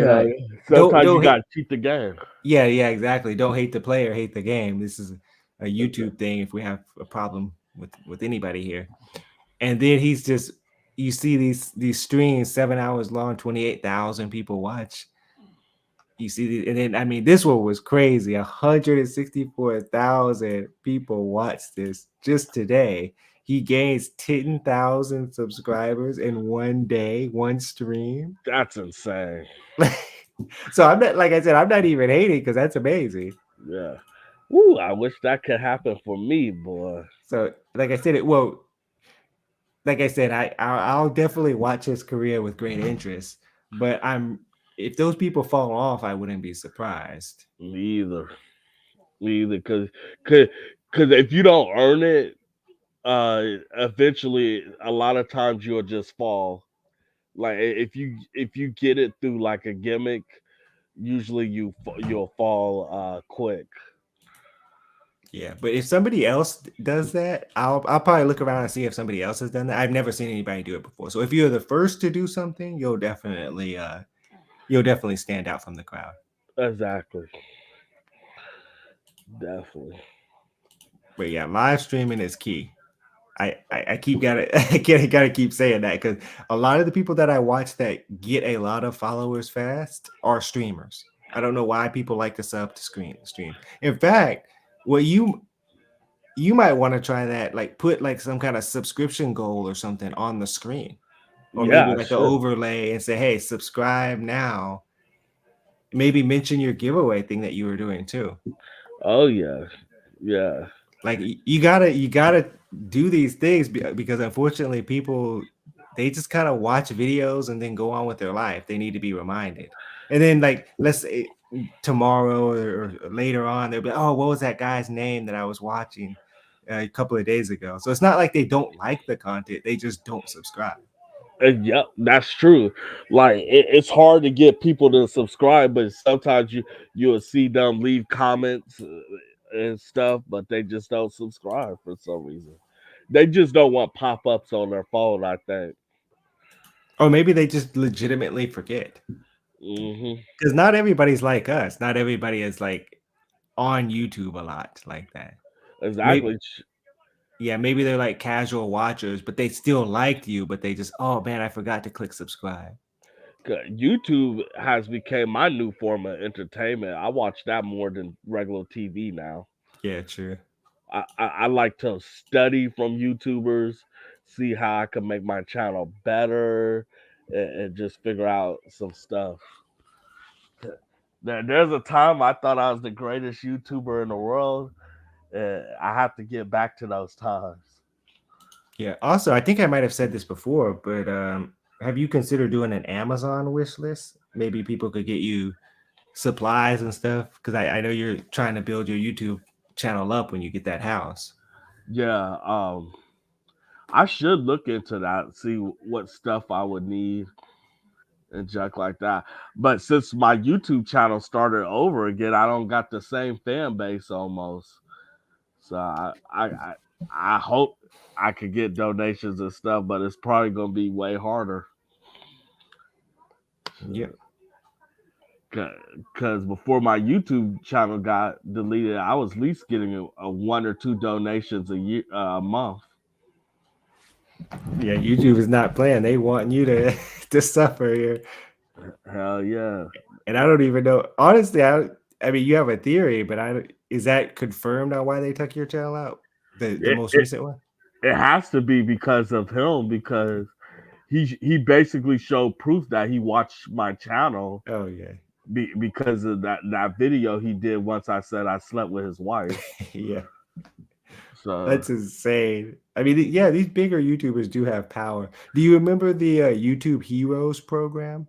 sometimes you got to cheat the game. Yeah, exactly. Don't hate the player, hate the game. This is a YouTube thing if we have a problem with anybody here. And then he's just, you see these streams 7 hours long, 28,000 people watch. You see, and then I mean, this one was crazy. 164,000 people watched this just today. He gains 10,000 subscribers in 1 day, one stream. That's insane. So I'm not, like I said, I'm not even hating because that's amazing. Yeah. Ooh, I wish that could happen for me, boy. So, like I said, I'll definitely watch his career with great interest. But if those people fall off, I wouldn't be surprised. Me either. Because if you don't earn it, eventually a lot of times you'll just fall. Like if you get it through like a gimmick, usually you'll fall quick. Yeah, but if somebody else does that, I'll probably look around and see if somebody else has done that. I've never seen anybody do it before. So if you're the first to do something, you'll definitely stand out from the crowd. Exactly. Definitely. But yeah, live streaming is key. I keep gotta keep saying that because a lot of the people that I watch that get a lot of followers fast are streamers. I don't know why people like to sub to stream. In fact, what you might want to try that, like put like some kind of subscription goal or something on the screen, or Yeah, maybe like an overlay and say, "Hey, subscribe now." Maybe mention your giveaway thing that you were doing too. Oh yeah, yeah. Like you gotta do these things because unfortunately people, they just kind of watch videos and then go on with their life. They need to be reminded. And then like let's say tomorrow or later on they'll be, oh, what was that guy's name that I was watching a couple of days ago? So it's not like they don't like the content, they just don't subscribe. Yep, that's true. Like it's hard to get people to subscribe, but sometimes you'll see them leave comments and stuff, but they just don't subscribe for some reason. They just don't want pop ups on their phone, I think. Or maybe they just legitimately forget. Because not everybody's like us. Not everybody is like on YouTube a lot like that. Exactly. Maybe they're like casual watchers, but they still liked you, but they just, oh man, I forgot to click subscribe. YouTube has become my new form of entertainment. I watch that more than regular TV now. Yeah, true. I like to study from YouTubers, see how I can make my channel better, and just figure out some stuff. There's a time I thought I was the greatest YouTuber in the world. I have to get back to those times. Yeah. Also, I think I might have said this before, but have you considered doing an Amazon wish list? Maybe people could get you supplies and stuff. Because I know you're trying to build your YouTube channel up when you get that house. Yeah. I should look into that, see what stuff I would need and junk like that. But since my YouTube channel started over again, I don't got the same fan base almost. So I hope I could get donations and stuff, but it's probably gonna be way harder. Yeah. Because before my YouTube channel got deleted, I was at least getting a 1 or 2 donations a month. Yeah, YouTube is not playing. They want you to suffer here. Hell yeah. And I don't even know. Honestly, I mean, you have a theory, but is that confirmed on why they took your channel out? The most recent one? It has to be because of him, because he basically showed proof that he watched my channel. Oh yeah. Because of that video he did once I said I slept with his wife. Yeah. So that's insane. I mean, yeah, these bigger YouTubers do have power. Do you remember the YouTube Heroes program?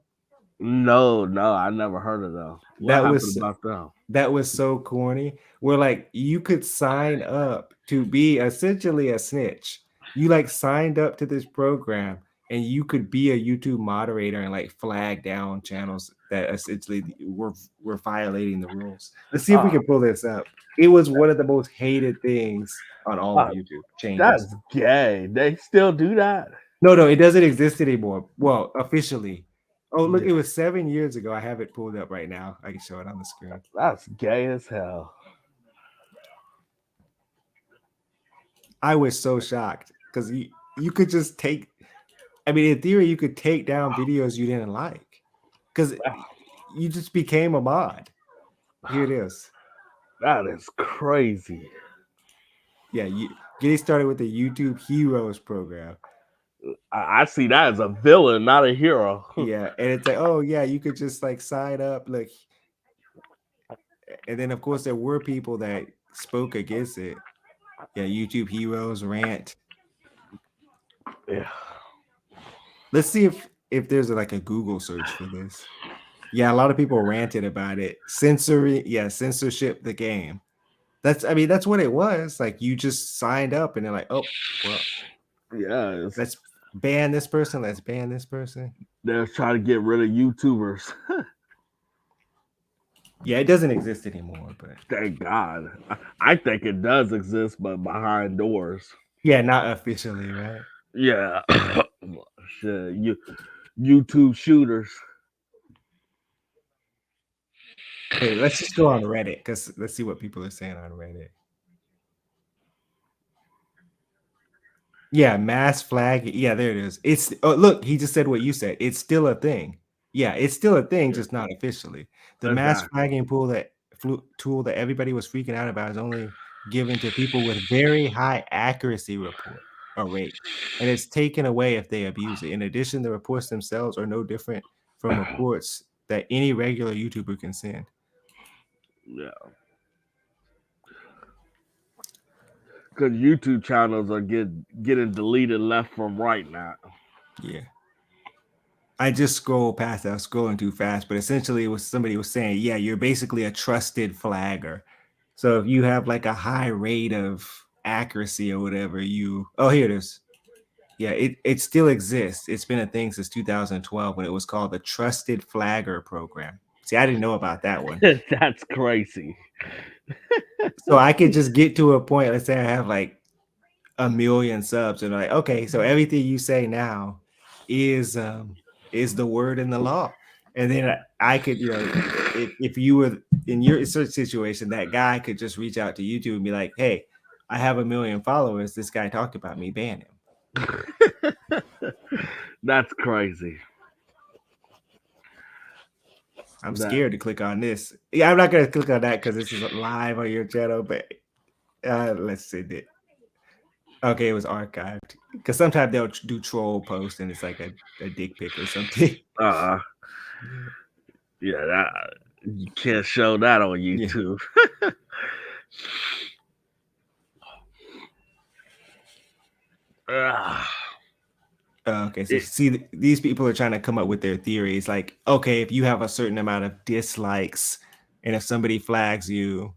No, I never heard of them. What happened about them? That was so corny. Where like you could sign up to be essentially a snitch. You like signed up to this program and you could be a YouTube moderator and like flag down channels that essentially were violating the rules. Let's see if we can pull this up. It was one of the most hated things on all of YouTube. Changes. That's gay. They still do that? No, it doesn't exist anymore. Well, officially. Oh, look, it was 7 years ago. I have it pulled up right now. I can show it on the screen. That's gay as hell. I was so shocked because you could just take, I mean, in theory, you could take down videos you didn't like because you just became a mod. Here it is. That is crazy. Yeah, getting started with the YouTube Heroes program. I see that as a villain, not a hero. Yeah, and it's like, oh yeah, you could just like sign up, like, and then of course there were people that spoke against it. Yeah, YouTube Heroes rant. Yeah. Let's see if there's like a Google search for this. Yeah, a lot of people ranted about it. Censorship the game. That's what it was. Like you just signed up and they're like, oh, well, yeah, let's ban this person. Let's ban this person. They're trying to get rid of YouTubers. Yeah, it doesn't exist anymore, but Thank God. I think it does exist, but behind doors. yeah, not officially, right? Yeah. Shit, YouTube shooters. Hey, let's just go on Reddit because let's see what people are saying on Reddit. Yeah, mass flag. Yeah, there it is. It's look, he just said what you said. It's still a thing. Yeah, it's still a thing, just not officially. The mass Exactly. flagging tool that everybody was freaking out about is only given to people with very high accuracy report or rate, and it's taken away if they abuse it. In addition, the reports themselves are no different from reports that any regular YouTuber can send. Yeah. Because YouTube channels are getting deleted left from right now. Yeah. I just scrolled past that. I was scrolling too fast, but essentially it was somebody was saying, yeah, you're basically a trusted flagger. So if you have like a high rate of accuracy or whatever, oh, here it is. Yeah, it still exists. It's been a thing since 2012 when it was called the Trusted Flagger Program. See, I didn't know about that one. That's crazy. So I could just get to a point, let's say I have like 1 million subs, and like, okay, so everything you say now is the word in the law. And then I could, if you were in your search situation, that guy could just reach out to YouTube and be like, hey, I have 1 million followers. This guy talked about me, ban him. That's crazy. I'm scared to click on this. Yeah, I'm not going to click on that because this is live on your channel, but let's see it. Okay, it was archived because sometimes they'll do troll posts and it's like a dick pic or something. Yeah, that you can't show that on YouTube. Okay, so see, these people are trying to come up with their theories. Like, okay, if you have a certain amount of dislikes, and if somebody flags you,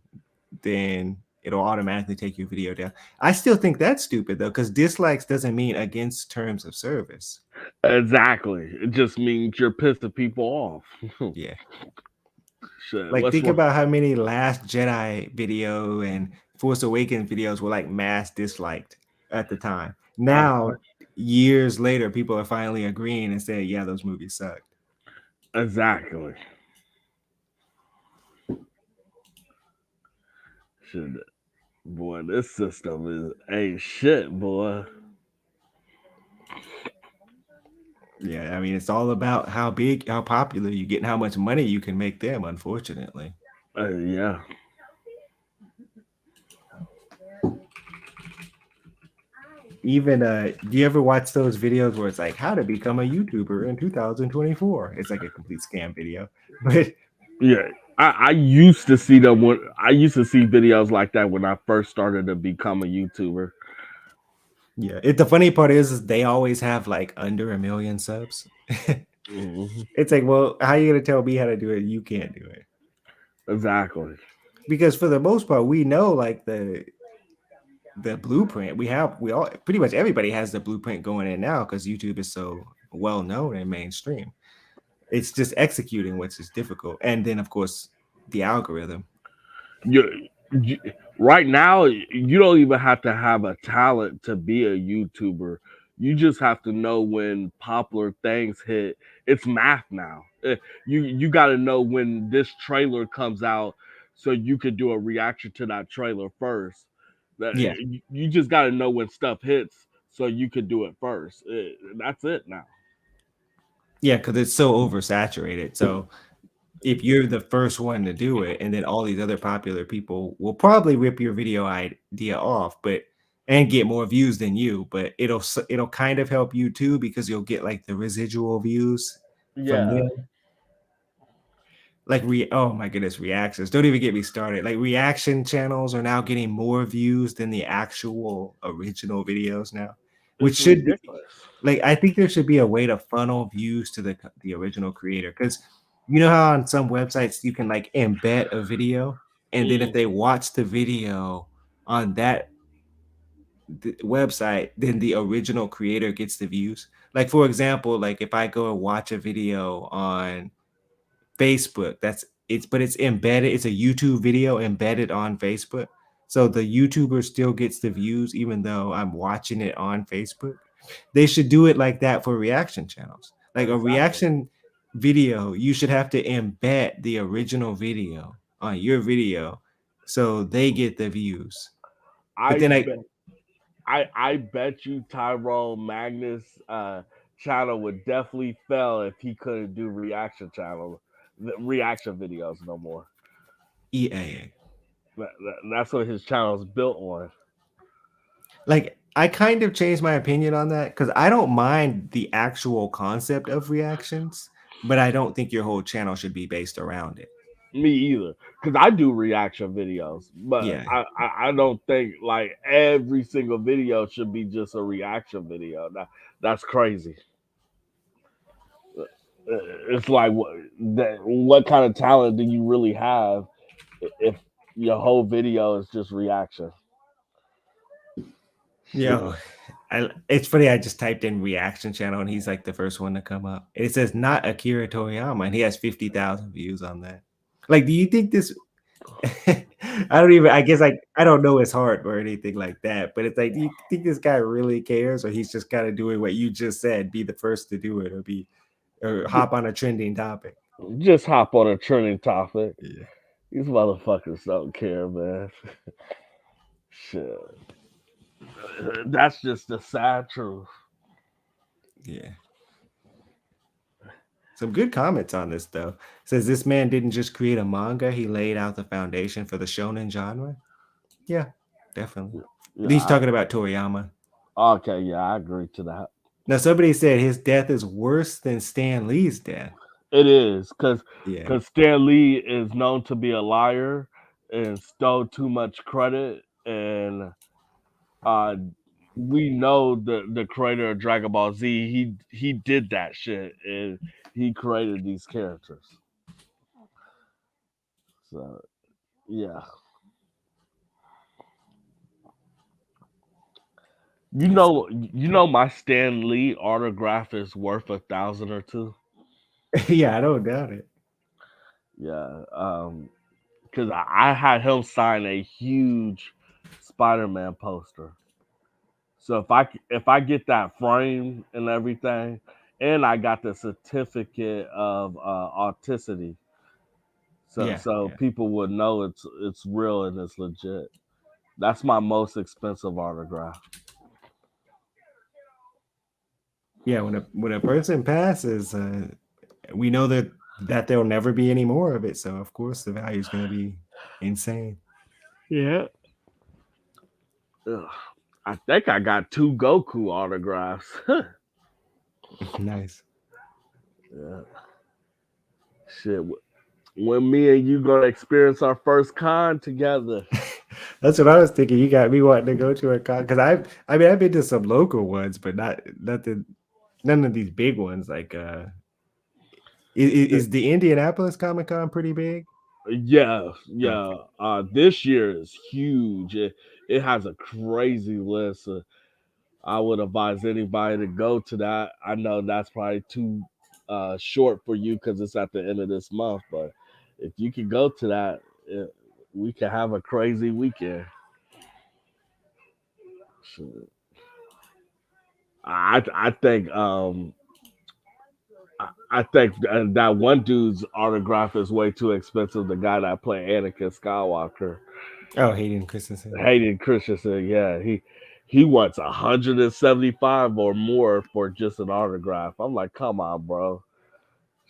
then it'll automatically take your video down. I still think that's stupid though, because dislikes doesn't mean against terms of service. Exactly. It just means you're pissing people off. Yeah. Shit, like think about how many Last Jedi video and Force Awakens videos were like mass disliked at the time. Now, years later, people are finally agreeing and saying, yeah, those movies sucked. Exactly. Shit. Boy, this system ain't shit, boy. Yeah, I mean, it's all about how big, how popular you get, and how much money you can make them, unfortunately. Yeah. Even, do you ever watch those videos where it's like, how to become a YouTuber in 2024? It's like a complete scam video. But yeah, I used to see them I used to see videos like that when I first started to become a YouTuber. Yeah, the funny part is they always have like under 1 million subs. Mm-hmm. It's like, well, how are you gonna tell me how to do it? You can't do it. Exactly. Because for the most part, we know like the blueprint. We all pretty much everybody has the blueprint going in now because YouTube is so well known and mainstream. It's just executing which is difficult, and then of course the algorithm. Right now, you don't even have to have a talent to be a YouTuber. You just have to know when popular things hit. It's math now. You got to know when this trailer comes out, so you could do a reaction to that trailer first. Yeah, you just got to know when stuff hits, so you could do it first. That's it now. Yeah, because it's so oversaturated. So if you're the first one to do it, and then all these other popular people will probably rip your video idea off, and get more views than you, but it'll kind of help you too because you'll get like the residual views from them. Like oh my goodness, reactions. Don't even get me started. Like reaction channels are now getting more views than the actual original videos now, which should be like, I think there should be a way to funnel views to the original creator, because you know how on some websites you can like embed a video, and then if they watch the video on that website, then the original creator gets the views. Like for example, like if I go and watch a video on Facebook, that's it's embedded. It's a YouTube video embedded on Facebook. So the YouTuber still gets the views, even though I'm watching it on Facebook. They should do it like that for reaction channels. Like a reaction video, you should have to embed the original video on your video so they get the views. But then I bet you Tyrone Magnus channel would definitely fail if he couldn't do reaction videos no more. yeah. That's what his channel is built on. Like I kind of changed my opinion on that because I don't mind the actual concept of reactions, but I don't think your whole channel should be based around it. Me either, because I do reaction videos, but Yeah. I don't think like every single video should be just a reaction video. That's crazy. It's like what kind of talent do you really have if your whole video is just reaction? Yo, it's funny. I just typed in reaction channel and he's like the first one to come up. It says not Akira Toriyama, and he has 50,000 views on that. Like, do you think this? I guess I don't know his heart or anything like that. But it's like, do you think this guy really cares, or he's just kind of doing what you just said, be the first to do it, or hop on a trending topic? Just hop on a trending topic. Yeah. These motherfuckers don't care, man. Shit. That's just the sad truth. Yeah. Some good comments on this though. It says this man didn't just create a manga, he laid out the foundation for the shonen genre. Yeah, definitely. Yeah, He's talking about Toriyama. Okay, yeah, I agree to that. Now somebody said his death is worse than Stan Lee's death. It is, because Yeah. Stan Lee is known to be a liar and stole too much credit, and we know the creator of Dragon Ball Z, he did that shit and he created these characters. So yeah. You know my Stan Lee autograph is worth 1,000 or 2. Yeah, I don't doubt it. Yeah, because I had him sign a huge Spider-Man poster. So if I get that frame and everything, and I got the certificate of auticity, so people would know it's real and it's legit. That's my most expensive autograph. Yeah, when a person passes, we know that there'll never be any more of it. So of course the value is going to be insane. Yeah. Ugh. I think I got 2 Goku autographs. Nice. Yeah. Shit. When me and you gonna experience our first con together? That's what I was thinking. You got me wanting to go to a con because I've been to some local ones, but none of these big ones. Like, is the Indianapolis Comic Con pretty big? Yeah. This year is huge. It has a crazy list. I would advise anybody to go to that. I know that's probably too short for you because it's at the end of this month, but if you can go to that, we can have a crazy weekend. Shit. I think I think that one dude's autograph is way too expensive. The guy that played Anakin Skywalker. Oh, Hayden Christensen. Yeah, he wants 175 or more for just an autograph. I'm like, come on, bro.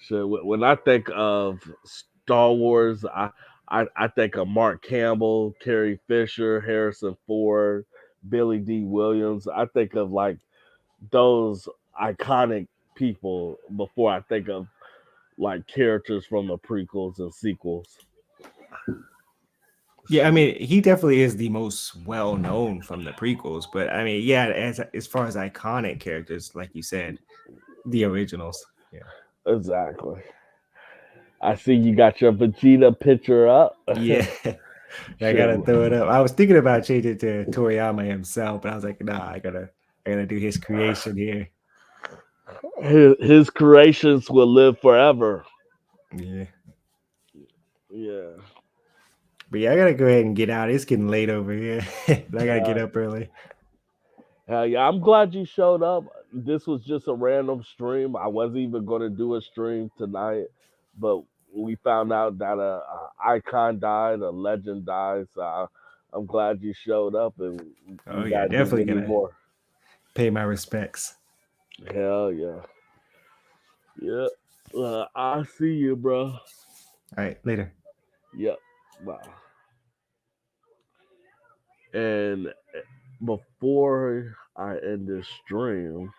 Shit. When I think of Star Wars, I think of Mark Campbell, Carrie Fisher, Harrison Ford, Billy D. Williams. I think of like those iconic people before I think of like characters from the prequels and sequels. Yeah, I mean, he definitely is the most well known from the prequels, but I mean, yeah, as far as iconic characters, like you said, the originals. Yeah, exactly. I see you got your Vegeta picture up. Yeah, I gotta throw it up. I was thinking about changing it to Toriyama himself, but I was like, nah, I gotta do his creation here. His creations will live forever. Yeah. Yeah. But yeah, I gotta go ahead and get out. It's getting late over here. I gotta get up early. Hell yeah, I'm glad you showed up. This was just a random stream. I wasn't even going to do a stream tonight, but we found out that a icon died, a legend died. So I'm glad you showed up, and Oh we yeah, got to do definitely many gonna more. pay my respects. Hell yeah. Yeah. I'll see you, bro. All right, later. Yep. Bye. And before I end this stream,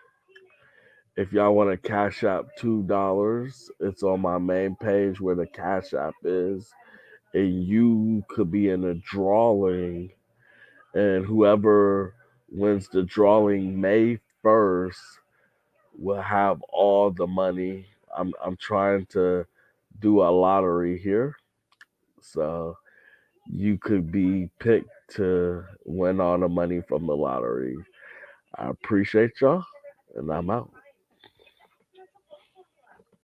if y'all want to cash out $2, it's on my main page where the cash app is, and you could be in a drawing, and whoever wins the drawing May 1st will have all the money. I'm trying to do a lottery here, so you could be picked to win all the money from the lottery. I appreciate y'all, and I'm out.